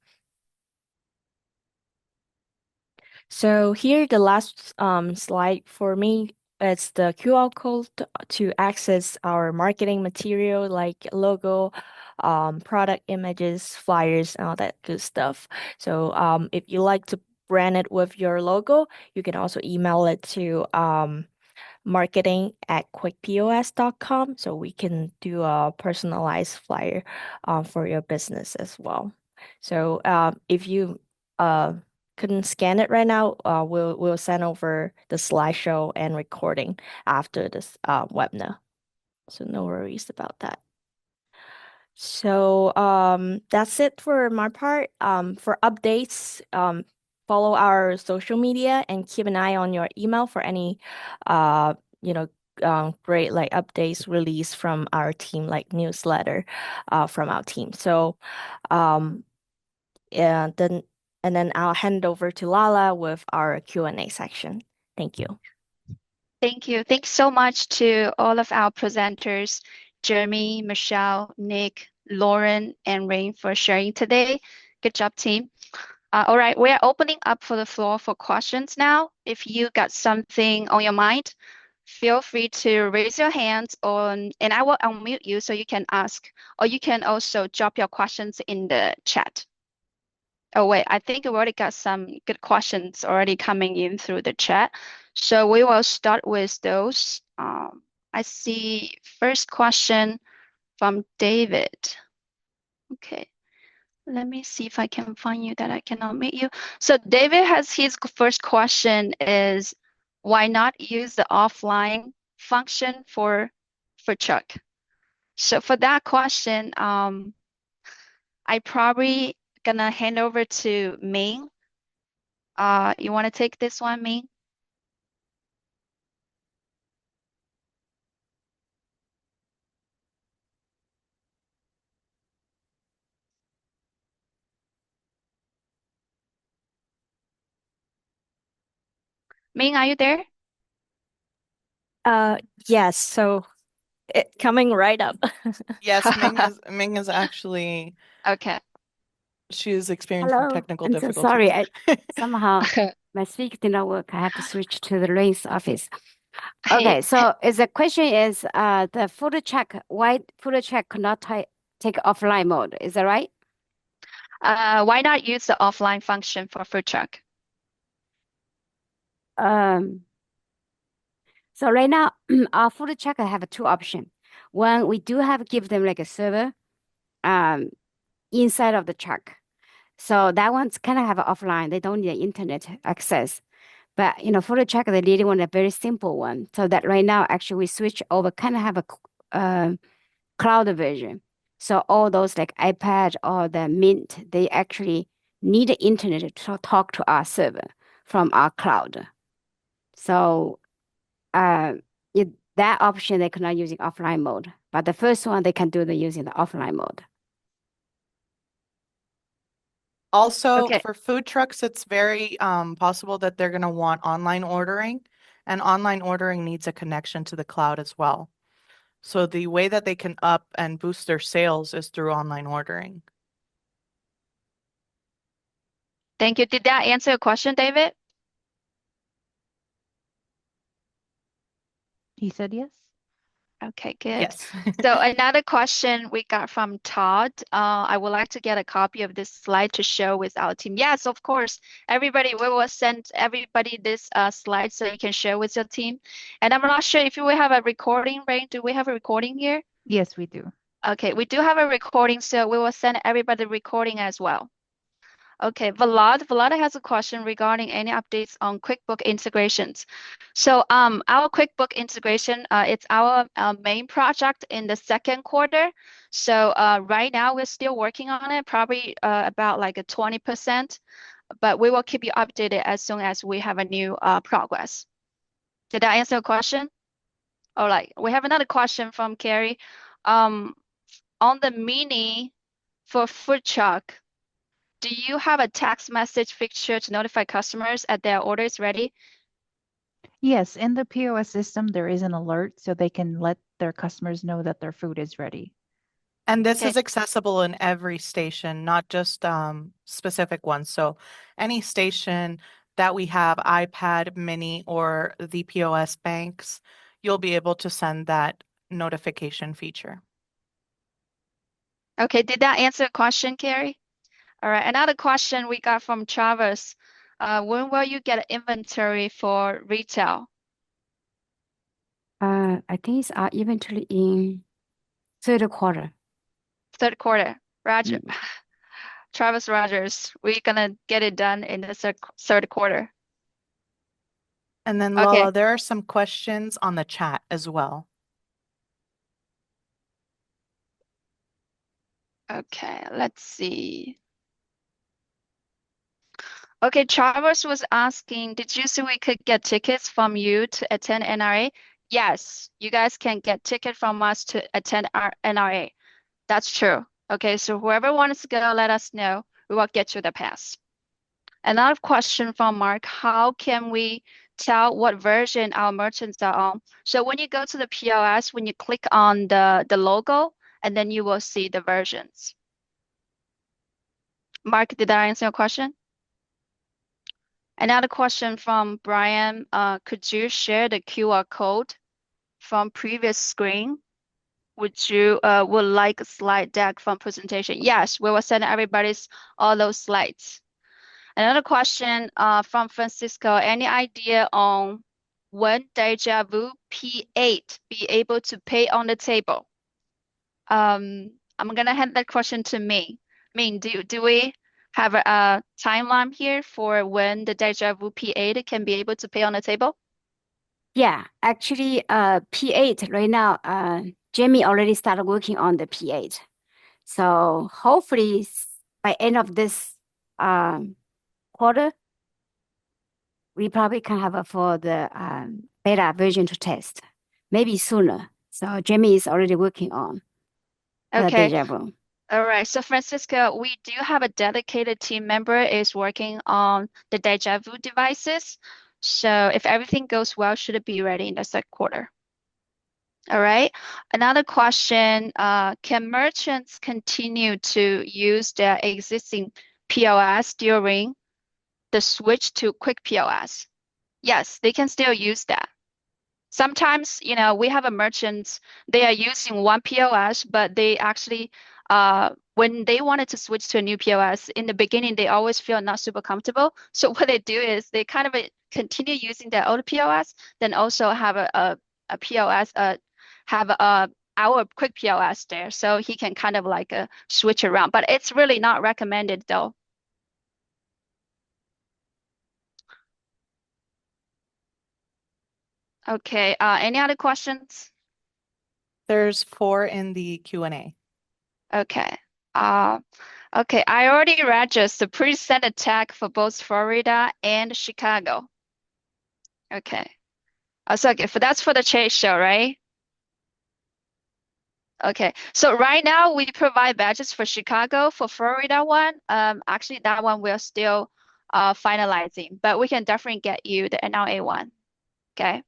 So here, the last slide for me, it's the QR code to access our marketing material like logo, product images, flyers, and all that good stuff. So if you like to brand it with your logo, you can also email it to marketing@quickpos.com, so we can do a personalized flyer for your business as well. So if you couldn't scan it right now, we'll send over the slideshow and recording after this webinar. So no worries about that. So that's it for my part. For updates, follow our social media and keep an eye on your email for any great like updates released from our team, like newsletter from our team. So yeah, then I'll hand over to Lala with our Q&A section. Thank you. Thank you. Thanks so much to all of our presenters, Jeremy, Michelle, Nick, Lauren, and Rain, for sharing today. Good job, team. All right, we're opening up for the floor for questions now. If you got something on your mind, feel free to raise your hands on, and I will unmute you so you can ask, or you can also drop your questions in the chat. Oh, wait, I think we already got some good questions already coming in through the chat. So we will start with those. I see first question from David. Okay, let me see if I can find you that I can unmute you. So David has his first question is, why not use the offline function for Chuck? So for that question, I probably gonna hand over to Ming. You want to take this one, Ming? Ming, are you there? Yes, so it coming right up. Yes, Ming is actually, Okay. she is experiencing Hello, technical I'm so difficulties. sorry. Somehow my speaker did not work. I have to switch to the Ring's office. Hey, Okay, so the question is the photo check, why photo check could not take offline mode? Is that right? why not use the offline function for food truck? So right now our photo checker have two options. One, we do have give them like a server inside of the truck. So that one's kind of have offline. They don't need internet access. But photo checker, they really want a very simple one. So that right now, actually, we switch over, kind of have a cloud version. So all those like iPad or the Mint, they actually need the internet to talk to our server from our cloud. So that option they cannot using offline mode. But the first one they can do the using the offline mode. Also, Okay. for food trucks, it's very possible that they're going to want online ordering, and online ordering needs a connection to the cloud as well. So the way that they can up and boost their sales is through online ordering. Thank you. Did that answer your question, David? He said yes. Okay, good. Yes. So another question we got from Todd. I would like to get a copy of this slide to show with our team. Yes, of course. Everybody, we will send everybody this slide so you can share with your team. And I'm not sure if we have a recording, right? Do we have a recording here? Yes, we do. Okay, we do have a recording, so we will send everybody the recording as well. Okay, Vlad has a question regarding any updates on QuickBook integrations. So our QuickBook integration, it's our main project in the second quarter. So right now we're still working on it, probably about like a 20%, but we will keep you updated as soon as we have a new progress. Did that answer your question? All right, we have another question from Carrie. On the mini for food truck, do you have a text message feature to notify customers that their order is ready? Yes, in the POS system, there is an alert so they can let their customers know that their food is ready. And this Okay. is accessible in every station, not just specific ones. So any station that we have, iPad, Mini, or the POS banks, you'll be able to send that notification feature. Okay, did that answer the question, Carrie? All right, another question we got from Travis. When will you get inventory for retail? I think it's eventually in third quarter. Third quarter. Roger. Mm. Travis Rogers, we're gonna get it done in the third quarter. And then Okay. Lola, there are some questions on the chat as well. Okay, let's see. Okay, Travis was asking, did you see we could get tickets from you to attend NRA? Yes, you guys can get ticket from us to attend our NRA. That's true. Okay, so whoever wants to go, let us know. We will get you the pass. Another question from Mark, how can we tell what version our merchants are on? So when you go to the POS, when you click on the logo, and then you will see the versions. Mark, did that answer your question? Another question from Brian. Could you share the QR code from previous screen? Would you would like a slide deck from presentation? Yes, we will send everybody's all those slides. Another question from Francisco. Any idea on when Deja Vu P8 be able to pay on the table? I'm gonna hand that question to me. Ming, do we have a timeline here for when the Deja Vu P8 can be able to pay on the table? Yeah, actually, P8 right now, Jamie already started working on the P8. So hopefully by end of this quarter, we probably can have for the beta version to test, maybe sooner. So Jamie is already working on the Okay. Deja Vu. All right. So Francisco, we do have a dedicated team member is working on the Deja Vu devices. So if everything goes well, should it be ready in the third quarter? All right. Another question, can merchants continue to use their existing POS during the switch to KwickPOS? Yes, they can still use that. Sometimes, we have a merchants, they are using one POS, but they actually, when they wanted to switch to a new POS, in the beginning, they always feel not super comfortable. So what they do is they kind of continue using their old POS, then also have a POS, have our KwickPOS there, so he can kind of like switch around. But it's really not recommended though. Okay, any other questions? There's 4 in the Q&A. Okay. Okay, I already registered. Please send a tag for both Florida and Chicago. Okay. So okay, that's for the Chase show, right? Okay. So right now we provide badges for Chicago. For Florida one, actually that one we're still finalizing, but we can definitely get you the NLA one. Okay.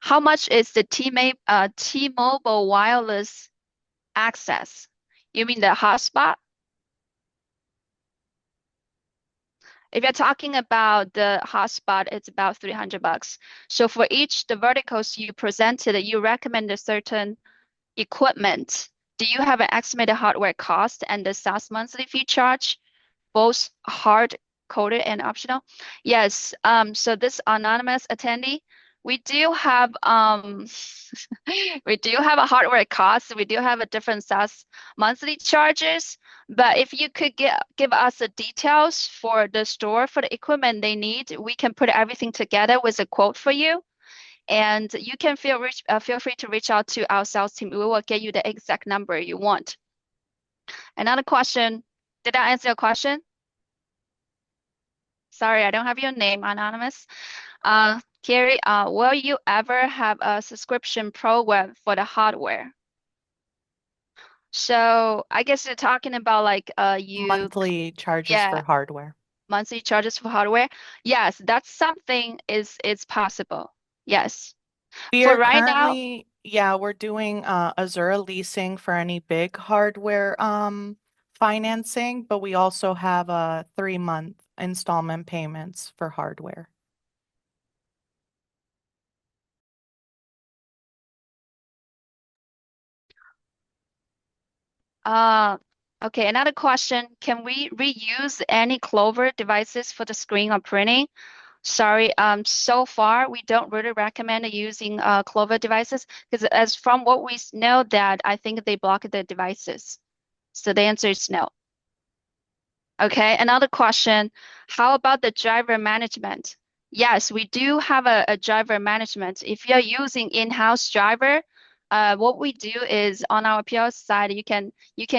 How much is the T-Mobile wireless access? You mean the hotspot? If you're talking about the hotspot, it's about $300. So for each the verticals you presented, you recommend a certain equipment. Do you have an estimated hardware cost and the SaaS monthly fee charge, both hard coded and optional? Yes. So this anonymous attendee, we do have we do have a hardware cost. We do have a different SaaS monthly charges. But if you could give us the details for the store for the equipment they need, we can put everything together with a quote for you. And you can feel free to reach out to our sales team. We will get you the exact number you want. Another question. Did I answer your question? Sorry, I don't have your name, anonymous. Carrie, will you ever have a subscription program for the hardware? So I guess you're talking about like Monthly charges yeah, for hardware. monthly charges for hardware. Yes, that's something it's possible. Yes. We For are right now, currently, we're doing Azure leasing for any big hardware financing, but we also have a 3-month installment payments for hardware. okay, another question. Can we reuse any Clover devices for the screen or printing? Sorry, so far we don't really recommend using Clover devices because as from what we know that I think they block the devices. So the answer is no. Okay, another question. How about the driver management? Yes, we do have a driver management. If you're using in-house driver, what we do is on our POS side, you can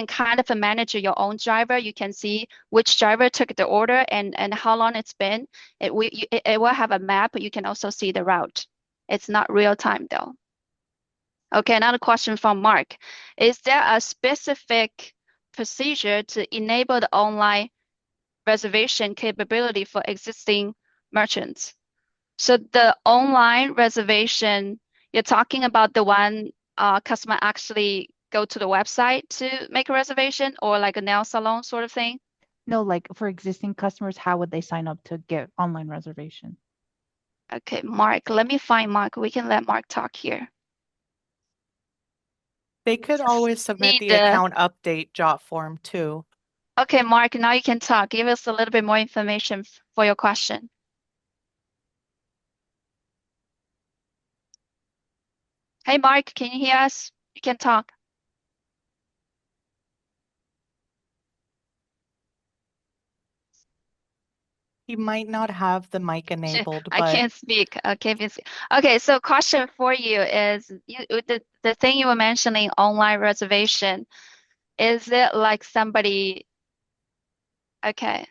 kind of manage your own driver. You can see which driver took the order and how long it's been. It will have a map. You can also see the route. It's not real time though. Okay, another question from Mark. Is there a specific procedure to enable the online reservation capability for existing merchants? So the online reservation, you're talking about the one customer actually go to the website to make a reservation or like a nail salon sort of thing? No, like for existing customers, how would they sign up to get online reservation? Okay, Mark, let me find Mark. We can let Mark talk here. They could always submit Need the account update jot form too. Okay, Mark, now you can talk. Give us a little bit more information for your question. Hey, Mark, can you hear us? You can talk. He might not have the mic enabled, I but can't speak. Okay, so question for you is the thing you were mentioning, online reservation, is it like somebody? Okay,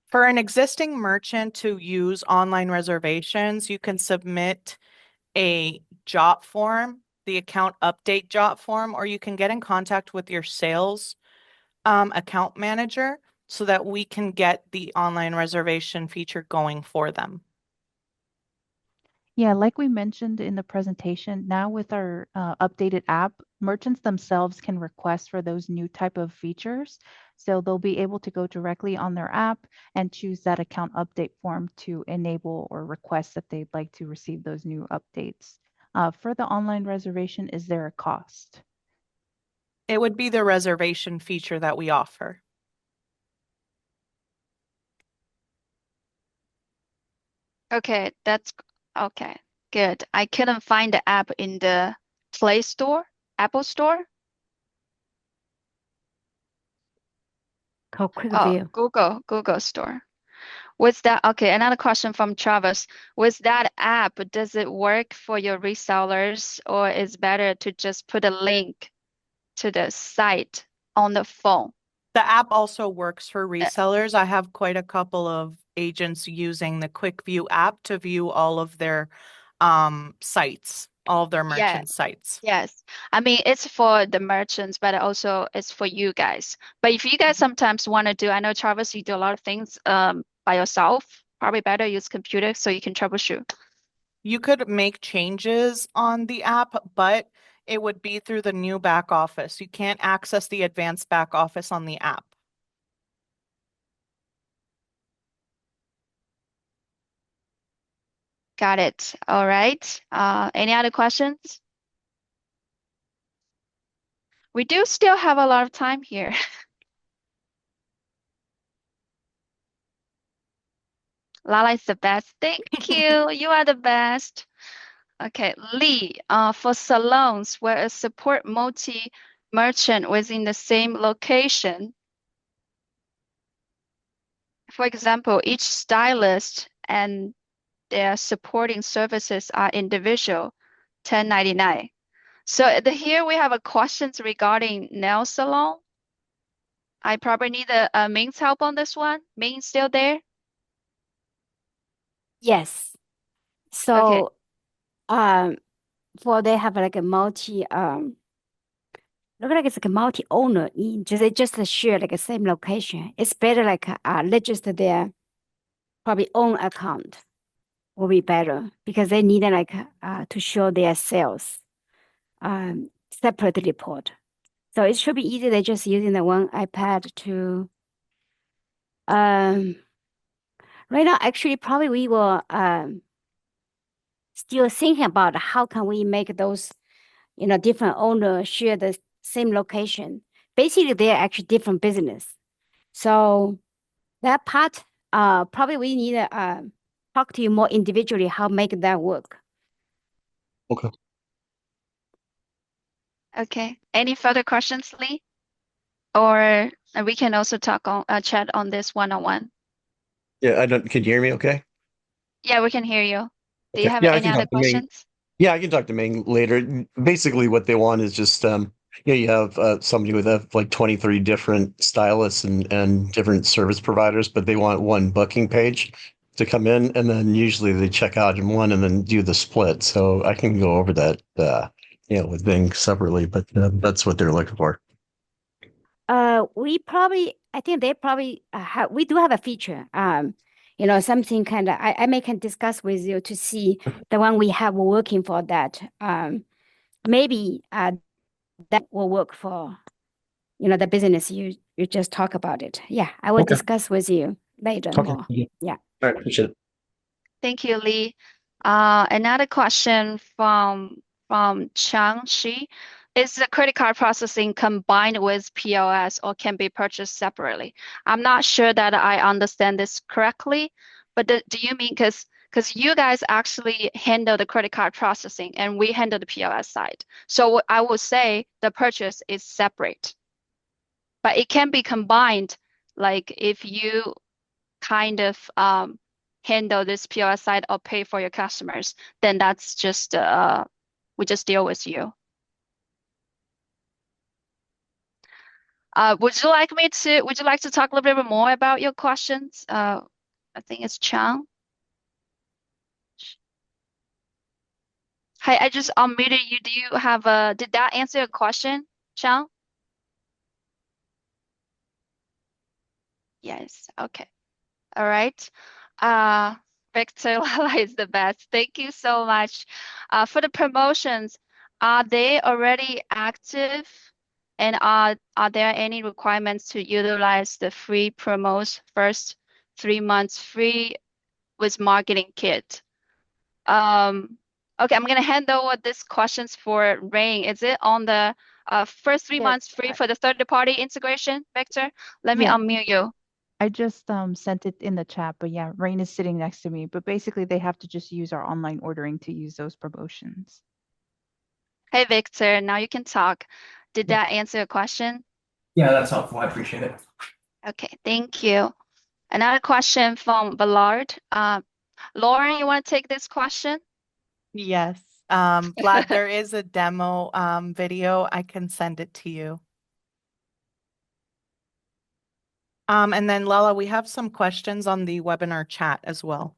for an existing merchant to use online reservations, you can submit a jot form, the account update jot form, or you can get in contact with your sales account manager so that we can get the online reservation feature going for them. Yeah, like we mentioned in the presentation, now with our updated app, merchants themselves can request for those new type of features. So they'll be able to go directly on their app and choose that account update form to enable or request that they'd like to receive those new updates. For the online reservation, is there a cost? It would be the reservation feature that we offer. okay, that's okay. Good. I couldn't find the app in the Play Store, Apple Store. Called Oh, QuickView. Google Store. Was that okay? Another question from Travis. Was that app, does it work for your resellers, or is better to just put a link to the site on the phone? The app also works for resellers. I have quite a couple of agents using the QuickView app to view all of their sites, all of their merchant sites. Yes. I mean, it's for the merchants, but also it's for you guys. But if you guys sometimes want to do, I know Travis, you do a lot of things by yourself. Probably better use computer so you can troubleshoot. You could make changes on the app, but it would be through the new back office. You can't access the advanced back office on the app. Got it. All right. Any other questions? We do still have a lot of time here. Lala is the best. Thank you. You are the best. Okay, Lee, for salons where a support multi-merchant within the same location. For example, each stylist and their supporting services are individual, 1099. So here we have a questions regarding nail salon. I probably need a Ming's help on this one. Ming still there? Yes. Okay. So, for they have like a look like it's like a multi-owner in just share like a same location. It's better like register their probably own account will be better because they need like to show their sales separate report. So it should be easy. They're just using the one iPad to right now actually probably we will still thinking about how can we make those different owners share the same location. Basically, they're actually different business. So that part, probably we need to talk to you more individually how make that work. Okay. Okay. Any further questions, Lee? Or we can also talk on chat on this one-on-one. Yeah, I don't. Can you hear me? Okay. Yeah, we can hear you. Do you Okay. have Yeah, I any can other talk to Ming. questions? Yeah, I can talk to Ming later. Basically, what they want is just you have somebody with like 23 different stylists and different service providers, but they want one booking page to come in, and then usually they check out in one and then do the split. So I can go over that with Ming separately, but that's what they're looking for. I think they probably we do have a feature. Something kind of I can discuss with you to see the one we have working for that. Maybe that will work for the business you just talk about it. Yeah, I will Okay. discuss with you later Okay. more. Yeah. All right, appreciate it. Thank you, Lee. Another question from Chang Shi. Is the credit card processing combined with POS or can be purchased separately? I'm not sure that I understand this correctly, but do you mean because you guys actually handle the credit card processing and we handle the POS side. So I would say the purchase is separate, but it can be combined. Like if you kind of handle this POS side or pay for your customers, then that's just we just deal with you. Would you like to talk a little bit more about your questions? I think it's Chang. Hi, I just unmuted you. Did that answer your question, Chang? Yes. Okay. All right. Victor Lala is the best. Thank you so much. For the promotions, are they already active? And are there any requirements to utilize the free promos first 3 months free with marketing kit? Okay, I'm gonna hand over these questions for Rain. Is it on the first 3 months free for the third-party integration, Victor? Let me Yeah. unmute you. I just sent it in the chat, but yeah, Rain is sitting next to me. But basically, they have to just use our online ordering to use those promotions. Hey, Victor, now you can talk. Did that answer your question? Yeah, that's helpful. I appreciate it. Okay, thank you. Another question from Ballard. Lauren, you want to take this question? Yes. Vlad, there is a demo video. I can send it to you. And then Lala, we have some questions on the webinar chat as well.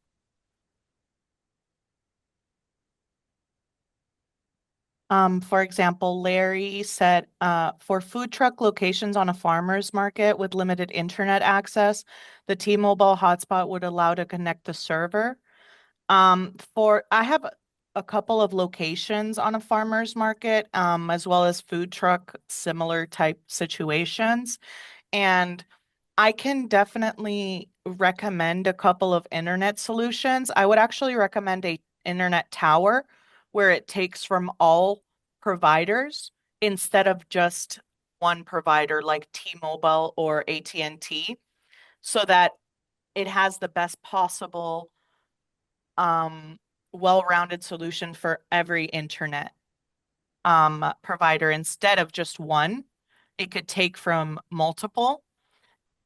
For example, Larry said, for food truck locations on a farmer's market with limited internet access, the T-Mobile hotspot would allow to connect the server. I have a couple of locations on a farmer's market, as well as food truck, similar type situations. And I can definitely recommend a couple of internet solutions. I would actually recommend a internet tower where it takes from all providers instead of just one provider like T-Mobile or AT&T, so that it has the best possible well-rounded solution for every internet provider instead of just one. It could take from multiple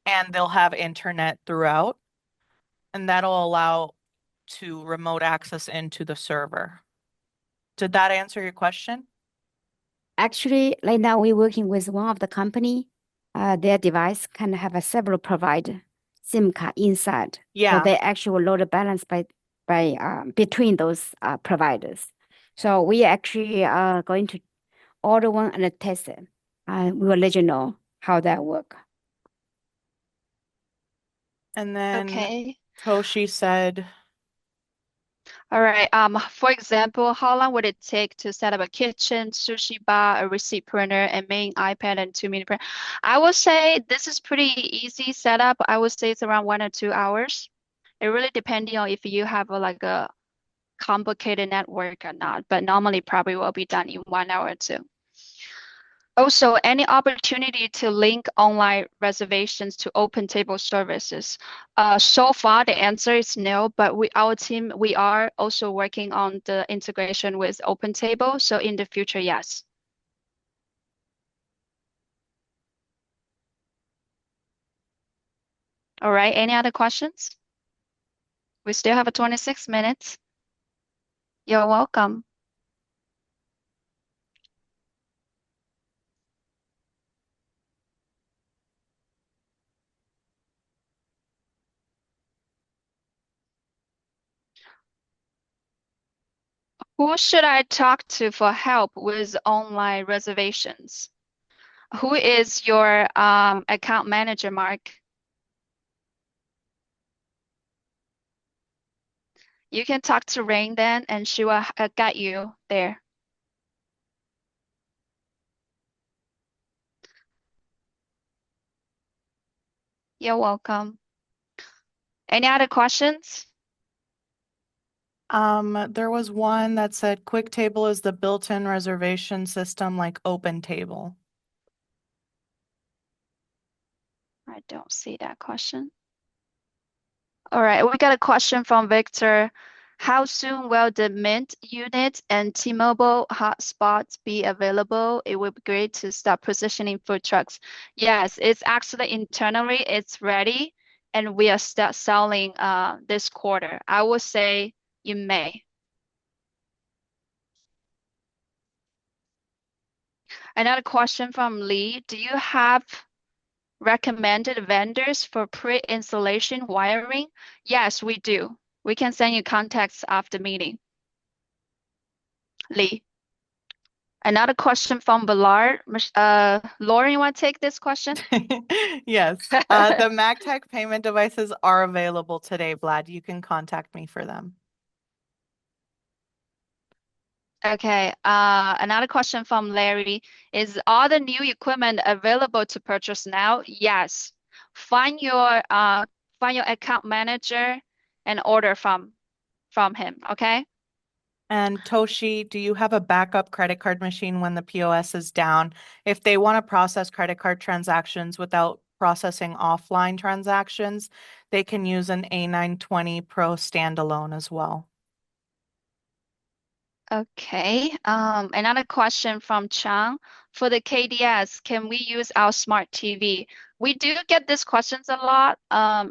and they'll have internet throughout, and that'll allow to remote access into the server. Did that answer your question? Actually, right now we're working with one of the company. Their device can have a several provider SIM card inside. Yeah. So they actually load the balance by between those providers. So we actually are going to order one and test it. We will let you know how that work. And then Okay. Toshi said, All right. For example, how long would it take to set up a kitchen, sushi bar, a receipt printer, a main iPad, and 2 mini printers? I would say this is pretty easy setup. I would say it's around 1 or 2 hours. It really depending on if you have like a complicated network or not, but normally probably will be done in 1 hour or 2. Also, any opportunity to link online reservations to open table services? So far, the answer is no, but our team, we are also working on the integration with open table. So in the future, yes. All right, any other questions? We still have 26 minutes. You're welcome. Who should I talk to for help with online reservations? Who is your account manager, Mark? You can talk to Rain then, and she will guide you there. You're welcome. Any other questions? There was one that said QuickTable is the built-in reservation system like OpenTable. I don't see that question. All right, we got a question from Victor. How soon will the Mint unit and T-Mobile hotspots be available? It would be great to start positioning food trucks. Yes, it's actually internally, it's ready, and we are start selling this quarter. I would say in May. Another question from Lee. Do you have recommended vendors for pre-installation wiring? Yes, we do. We can send you contacts after meeting. Lee. Another question from Ballard. Lauren, you want to take this question? Yes. The MagTech payment devices are available today, Vlad. You can contact me for them. Okay. Another question from Larry. Is all the new equipment available to purchase now? Yes. Find your account manager and order from him, okay? And Toshi, do you have a backup credit card machine when the POS is down? If they want to process credit card transactions without processing offline transactions, they can use an A920 Pro standalone as well. Okay. Another question from Chang. For the KDS, can we use our smart TV? We do get these questions a lot.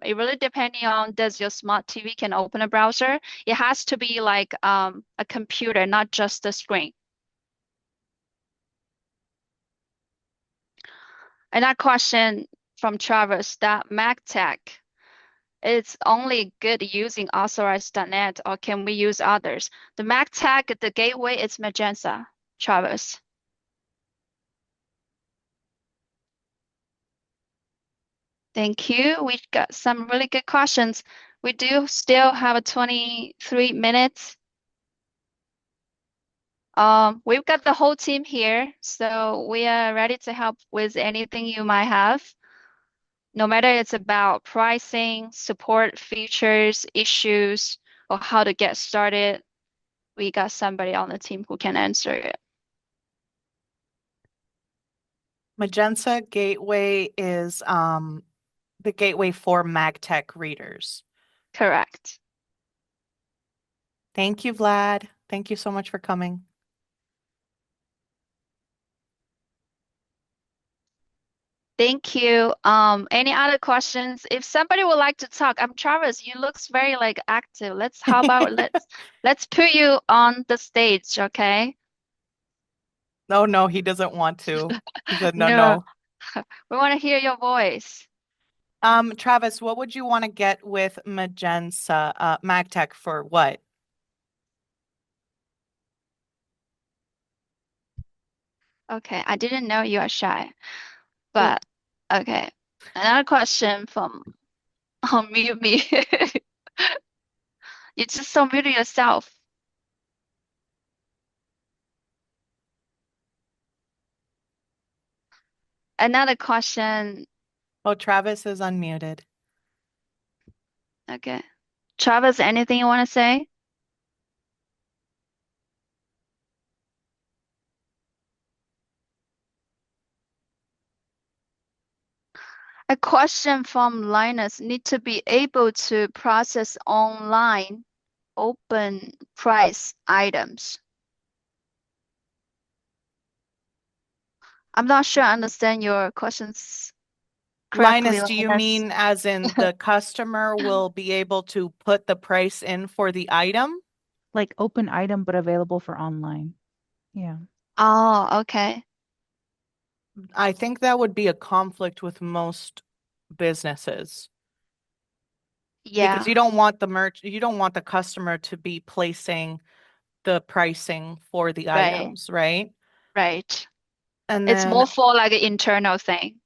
It really depending on does your smart TV can open a browser? It has to be like a computer, not just the screen. Another question from Travis, that MacTech, it's only good using authorized.net or can we use others? The MacTech, the gateway is Magenta, Travis. Thank you. We've got some really good questions. We do still have 23 minutes. We've got the whole team here, so we are ready to help with anything you might have. No matter it's about pricing, support features, issues, or how to get started, we got somebody on the team who can answer it. Magenta Gateway is the gateway for MagTech readers. Correct. Thank you, Vlad. Thank you so much for coming. Thank you. Any other questions? If somebody would like to talk, Travis, you looks very like active. How about let's put you on the stage, okay? No, he doesn't want to. He said no. No. We want to hear your voice. Travis, what would you want to get with Magenta MagTech for what? Okay, I didn't know you are shy, but okay. Another question from Unmute Me. You just unmuted yourself. Another question. Oh, Travis is unmuted. Okay. Travis, anything you want to say? A question from Linus, need to be able to process online open price items. I'm not sure I understand your questions correctly. Linus, do you mean as in the customer will be able to put the price in for the item? Like open item, but available for online. Yeah. Oh, okay. I think that would be a conflict with most businesses. Yeah. Because you don't want the customer to be placing the pricing for the items, right? Right. And It's then, more for like an internal thing.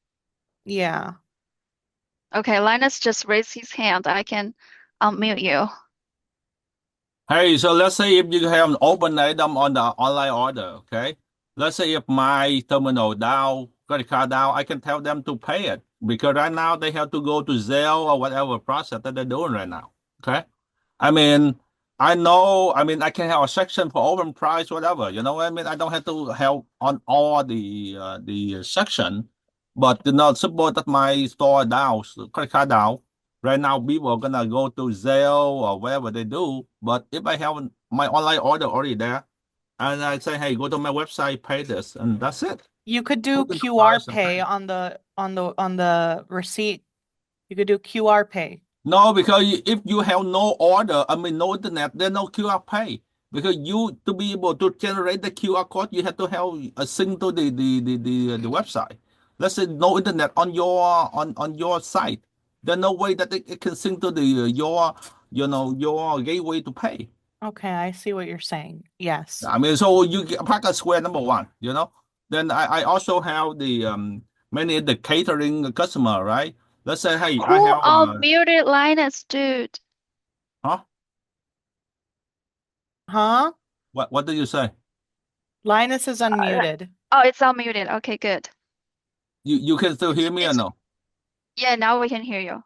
yeah. Okay, Linus just raised his hand. I can unmute you. Hey, so let's say if you have an open item on the online order, okay? Let's say if my terminal down, credit card down, I can tell them to pay it. because right now they have to go to Zelle or whatever process that they're doing right now. Okay. I mean, I know, I mean, I can have a section for open price, whatever, you know what I mean? I don't have to have on all the section, but suppose that my store down, credit card down, right now people are gonna go to Zelle or whatever they do. But if I have my online order already there, and I say, hey, go to my website, pay this, and that's it. You could do Put in the QR price and pay pay. on the receipt. You could do QR pay. No, because if you have no order, I mean no internet, there's no QR pay. Because you to be able to generate the QR code, you have to have a sync to the website. Let's say no internet on your site. There's no way that it can sync to your gateway to pay. Okay, I see what you're saying. Yes. I mean, so you get Packet Square number one, you know. Then I also have the many the catering customer, right? Let's say, hey, I Who have unmuted Linus, dude? huh? Huh? What did you say? Linus is unmuted. Oh, it's unmuted. Okay, good. You can still hear me or no? Yeah, now we can hear you.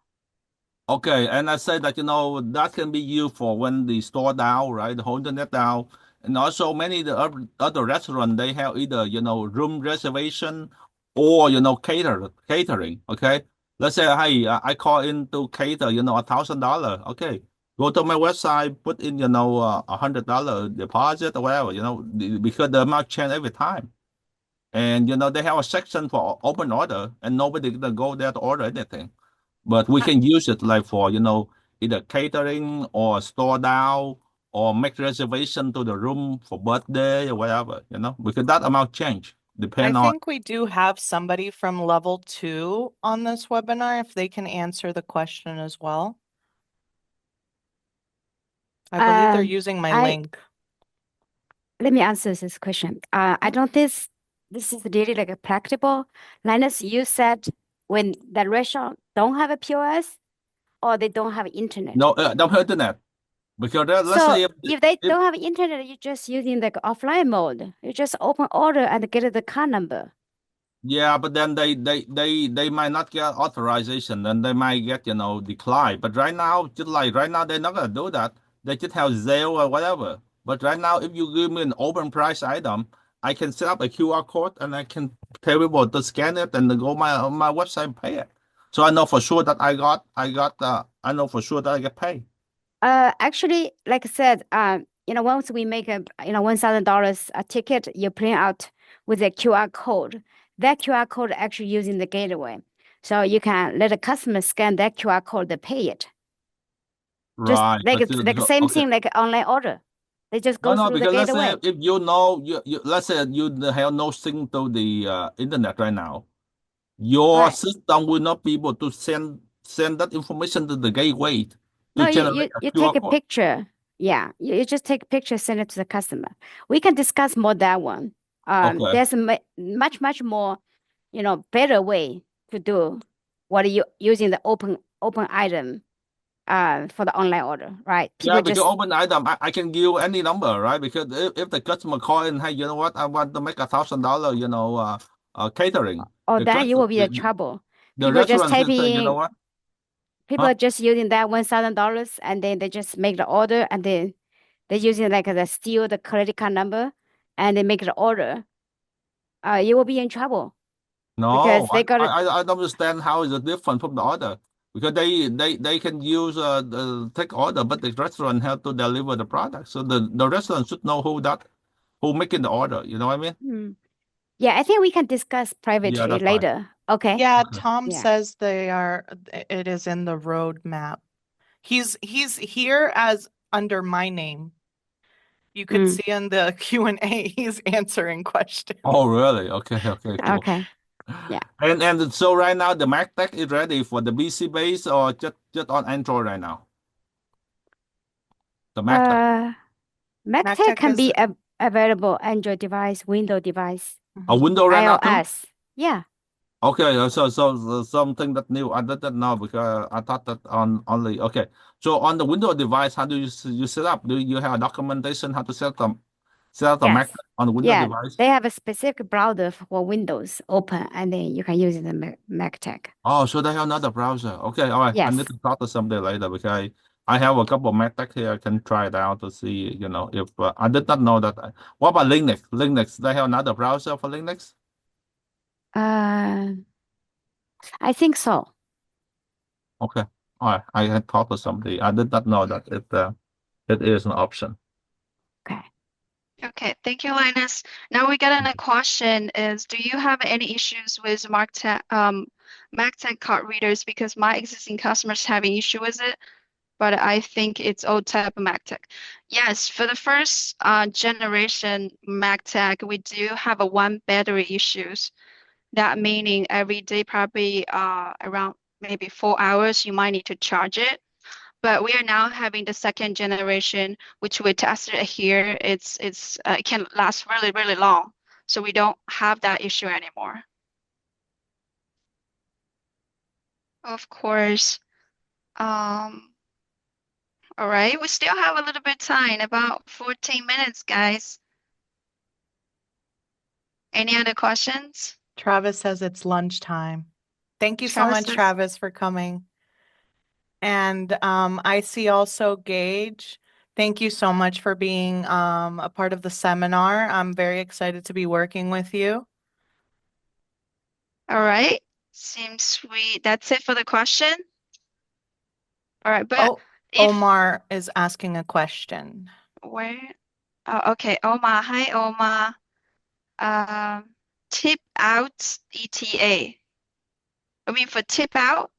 Okay, and I said that that can be used for when the store down, right? The whole internet down, and also many the other restaurant they have either room reservation or catering. Okay, let's say hey I call in to cater $1,000. Okay, go to my website, put in $100 deposit or whatever because the amount change every time, and they have a section for open order, and nobody gonna go there to order anything. But we can use it like for, either catering or store down or make reservation to the room for birthday or whatever, because that amount change I depend on. think we do have somebody from level 2 on this webinar, if they can answer the question as well. I believe they're using my link. Let me answer this question. I don't think this is really like a practical. Linus, you said when the restaurant don't have a POS or they don't have internet. No, don't have internet. Because let's So say if they don't have internet, you're just using like offline mode. You just open order and get the card number. yeah, but then they might not get authorization, and they might get decline. But right now, just like right now, they're not gonna do that. They just have Zelle or whatever. But right now, if you give me an open price item, I can set up a QR code and I can tell people to scan it and then go on my website and pay it. So I know for sure that I know for sure that I get paid. Actually, like I said, once we make a $1,000 a ticket, you print out with a QR code. That QR code actually using the gateway, so you can let the customer scan that QR code to pay it. Just Right. like same Okay. thing like online order. They just go through the because let's gateway. say if let's say you have no sync to the internet right now, your Right. system will not be able to send that information to the gateway to No, generate you a QR take a code. picture. Yeah, you just take a picture, send it to the customer. We can discuss more that one. Okay. There's a much more, better way to do what you using the open item for the online order, right? Yeah, People because just open item, I can give any number, right? Because if the customer call in, hey, you know what, I want to make $1,000, catering. oh, The then you will be in the, trouble. the People just restaurant said, you know typing, what? people Huh? are just using that $1,000 and then they just make the order and then they're using like the steal the credit card number and they make the order. You will be in trouble because No, they got it. I don't understand how is it different from the order. Because they can use the take order, but the restaurant have to deliver the product. So the restaurant should know who making the order. You know what I mean? Yeah, I think we can discuss Yeah, privately that's fine. later. Okay. Yeah, Okay. Tom Yeah. says it is in the roadmap. He's here as under my name. You could see in the Q&A, he's answering questions. Oh, really? Okay, cool. Okay. Yeah. And so right now the Mac Tech is ready for the PC base or just on Android right now? The Mac Tech. Mac Tech can be available Android device, Windows device, A Windows right now too? iOS. Yeah. Okay, so something that new. I didn't know because I thought that only. Okay, so on the Windows device, how do you set up? Do you have a documentation how to Set the Mac Yes. on the Windows Yeah, device. they have a specific browser for Windows open, and then you can use the Mac Tech. Oh, so they have another browser. Okay, all right. I need Yes. to talk to somebody later because I have a couple of Mac tech here. I can try it out to see, if I did not know that. What about Linux? Linux, they have another browser for Linux? I think so. Okay, all right. I can talk to somebody. I did not know that it is an option. Okay. Okay, thank you, Linus. Now we got another question is, do you have any issues with MacTech card readers? Because my existing customers having issue with it, but I think it's old type of MacTech. Yes, for the first generation MacTech, we do have a one battery issues. That meaning every day probably around maybe 4 hours, you might need to charge it. But we are now having the second generation, which we tested here. It can last really, really long. So we don't have that issue anymore. Of course. All right, we still have a little bit of time, about 14 minutes, guys. Any other questions? Travis says it's lunchtime. Thank you so Travis much, says- Travis, for coming. And I see also Gage. Thank you so much for being a part of the seminar. I'm very excited to be working with you. All right, seems sweet. That's it for the question. All right, but Oh, if Omar is asking a question. where? Oh, okay, Omar. Hi, Omar. Tip out ETA. I mean, for tip out,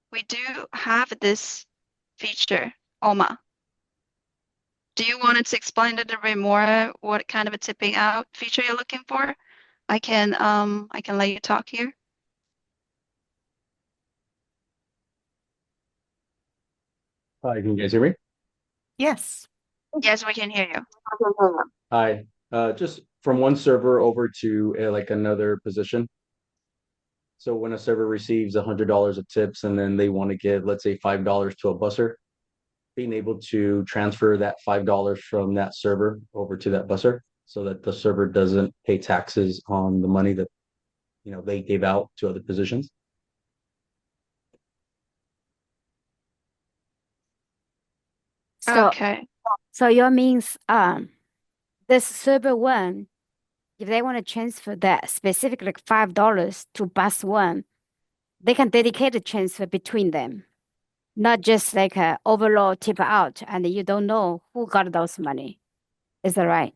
we do have this feature, Omar. Do you want to explain a little bit more what kind of a tipping out feature you're looking for? I can let you talk here. Hi, can you guys hear me? Yes. Yes, we can hear you. Hi, just from one server over to like another position. So when a server receives $100 of tips and then they want to give, let's say, $5 to a busser, being able to transfer that $5 from that server over to that busser so that the server doesn't pay taxes on the money that they gave out to other positions. So, Okay. so your means this server one, if they want to transfer that specific like $5 to bus one, they can dedicate a transfer between them, not just like a overall tip out, and you don't know who got those money. Is that right?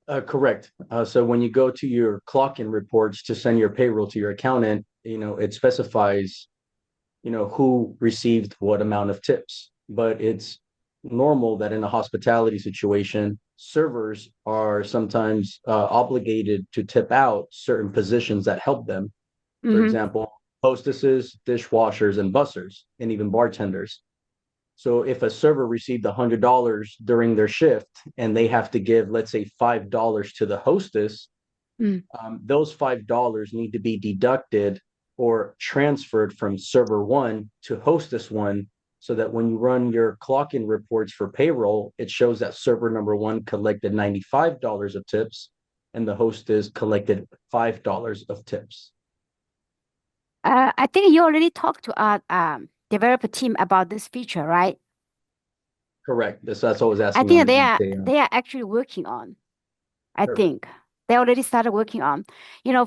Correct. So when you go to your clock-in reports to send your payroll to your accountant, it specifies, who received what amount of tips. But it's normal that in a hospitality situation, servers are sometimes obligated to tip out certain positions that help them. For Mm-hmm. example, hostesses, dishwashers, and bussers, and even bartenders. So if a server received $100 during their shift and they have to give, let's say, $5 to the hostess, those $5 need to be deducted or transferred from server one to hostess one, so that when you run your clock-in reports for payroll, it shows that server number one collected $95 of tips and the hostess collected $5 of tips. I think you already talked to our developer team about this feature, right? Correct. That's what I was I asking. think they are actually working on. I Sure. think they already started working on.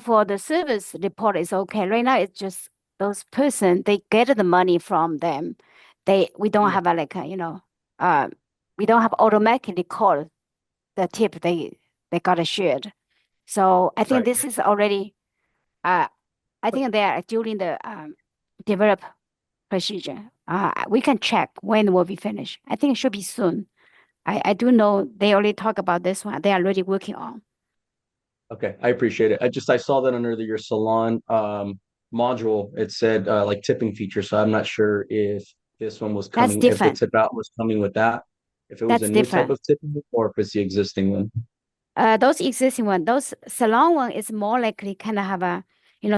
For the service report, it's okay. Right now, it's just those person they get the money from them. We don't have we don't have automatically call the tip they got shared. So I think Right. this is already. I think they are during the develop procedure. We can check when will be finished. I think it should be soon. I do know they already talk about this one. They are already working on. Okay, I appreciate it. I saw that under your salon module, it said like tipping feature. So I'm not sure if this one was That's coming, if the different. tip out was coming with that, if it was That's a new type different. of tipping, or if it's the existing one. Those existing one, those salon one is more likely kind of have a,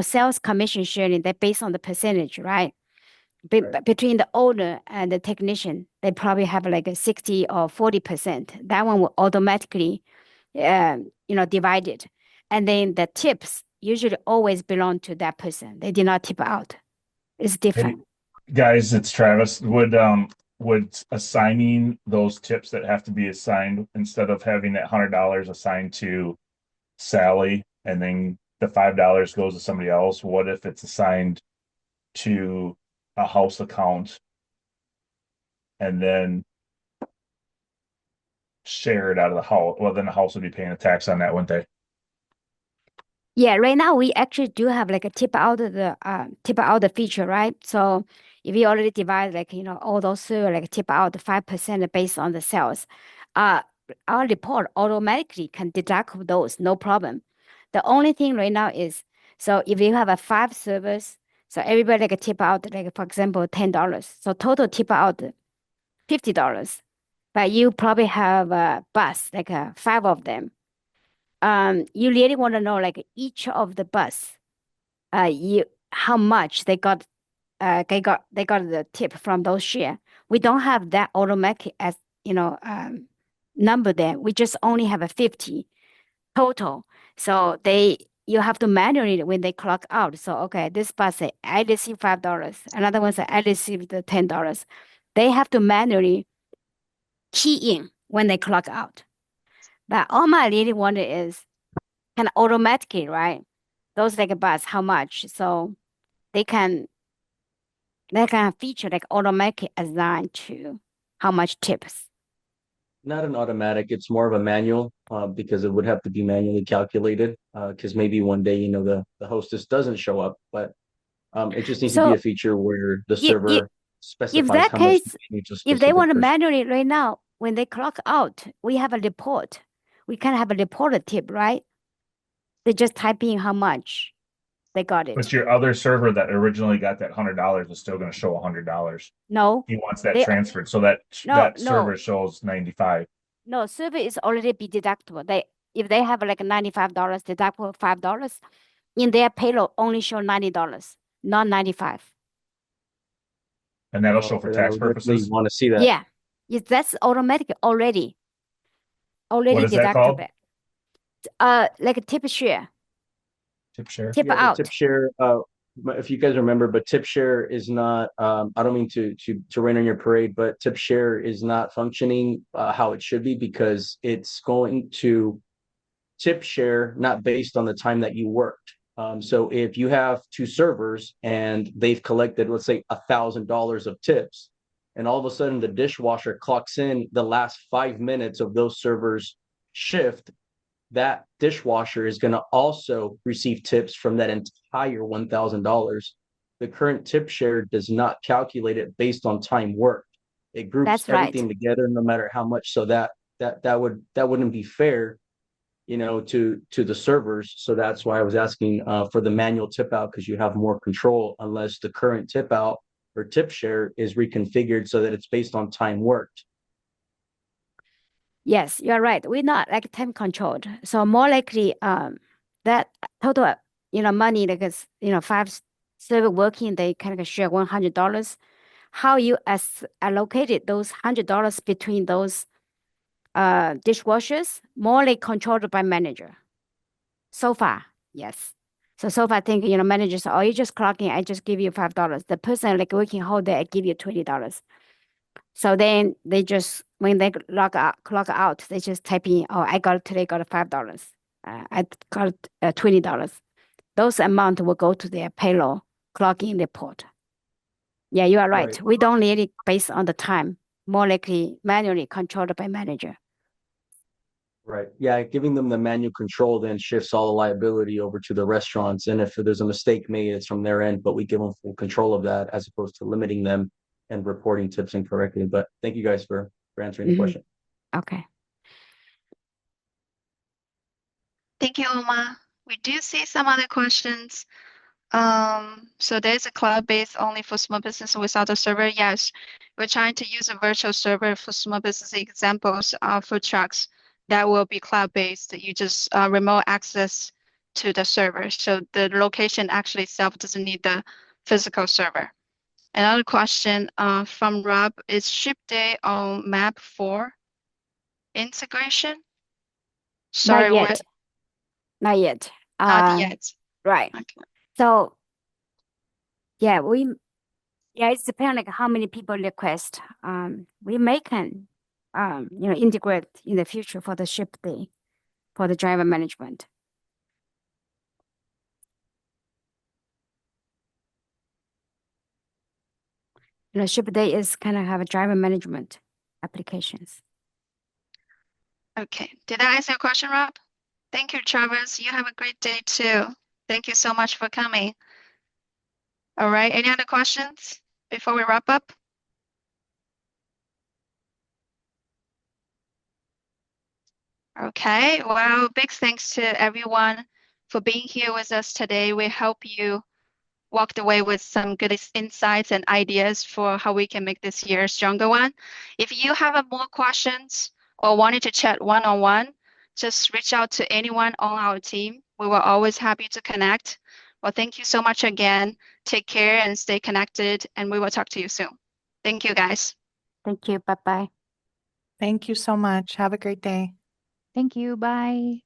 sales commission sharing that based on the percentage, right? between the owner and the technician, they probably have like a 60 or 40%. That one will automatically, divided. And then the tips usually always belong to that person. They did not tip out. It's different. Hey, guys, it's Travis. Would assigning those tips that have to be assigned instead of having that $100 assigned to Sally and then the $5 goes to somebody else, what if it's assigned to a house account and then share it out of the house? Well, then the house would be paying a tax on that, wouldn't they? Yeah, right now we actually do have like a tip out the feature, right? So if you already divide like all those like tip out 5% based on the sales, our report automatically can deduct those, no problem. The only thing right now is, so if you have a 5 servers, so everybody like tip out like for example $10, so total tip out $50, but you probably have a bus like 5 of them. You really want to know like each of the bus, how much they got the tip from those share. We don't have that automatic as number there. We just only have a 50 total. So you have to manually when they clock out. So okay, this bus say I received $5. Another one say I received the $10. They have to manually key in when they clock out. But all I really wonder is kind of automatically, right? Those like a bus, how much? So they can feature like automatic assign to how much tips. Not an automatic, it's more of a manual, because it would have to be manually calculated, because maybe one day, the hostess doesn't show up, but it just needs to be a feature where the server specifies how much if they want to manually right now, when they clock out, we have a report. We can have a reported tip, right? They just type in how much they got it. But your other server that originally got that $100 is still going to show $100. No. He wants that transferred, so that server shows 95. No, server is already be deductible. If they have like $95 deductible $5, in their payroll only show $90, not 95. And that'll show for tax purposes. You want to see that? Yeah, that's automatic already. What is that called? Like a tip share. Tip share. Tip out. Tip share. If you guys remember, but tip share is not. I don't mean to rain on your parade, but tip share is not functioning how it should be, because it's going to tip share not based on the time that you worked. So if you have 2 servers and they've collected, let's say, $1,000 of tips, and all of a sudden the dishwasher clocks in the last 5 minutes of those servers' shift, that dishwasher is going to also receive tips from that entire $1,000. The current tip share does not calculate it based on time worked. It groups everything together, no matter how much. So that wouldn't be fair, to the servers. So that's why I was asking for the manual tip out, because you have more control, unless the current tip out or tip share is reconfigured so that it's based on time worked. Yes, you're right. We're not like time controlled. So more likely that total, money, like 5 server working, they kind of share $100. How you allocated those $100 between those dishwashers, more like controlled by manager. So far, yes. So far, I think, managers, oh, you just clock in, I just give you $5. The person like working whole day, I give you $20. So then they just, when they clock out, they just type in, oh, I got $5. I got $20. Those amount will go to their payroll clock-in report. Yeah, you are right. We don't really base on the time, more likely manually controlled by manager. Right. Yeah, giving them the manual control then shifts all the liability over to the restaurants. And if there's a mistake made, it's from their end, but we give them full control of that, as opposed to limiting them and reporting tips incorrectly. But thank you guys for answering the question. Okay. Thank you, Oma. We do see some other questions. So there's a cloud-based only for small business without a server. Yes, we're trying to use a virtual server for small business examples for trucks that will be cloud-based. You just remote access to the server. So the location actually itself doesn't need the physical server. Another question from Rob is ship day on map 4 integration? Sorry, Not yet. what? Not yet. Not yet. Right. Okay. So yeah, it's depends like how many people request. We may can integrate in the future for the ship day, for the driver management. Ship day is kind of have a driver management applications. Okay. Did I answer your question, Rob? Thank you, Travis. You have a great day too. Thank you so much for coming. All right. Any other questions before we wrap up? Okay. Well, big thanks to everyone for being here with us today. We hope you walked away with some good insights and ideas for how we can make this year a stronger one. If you have more questions or wanted to chat one-on-one, just reach out to anyone on our team. We were always happy to connect. Well, thank you so much again. Take care and stay connected, and we will talk to you soon. Thank you, guys. Thank you. Bye-bye. Thank you so much. Have a great day. Thank you. Bye.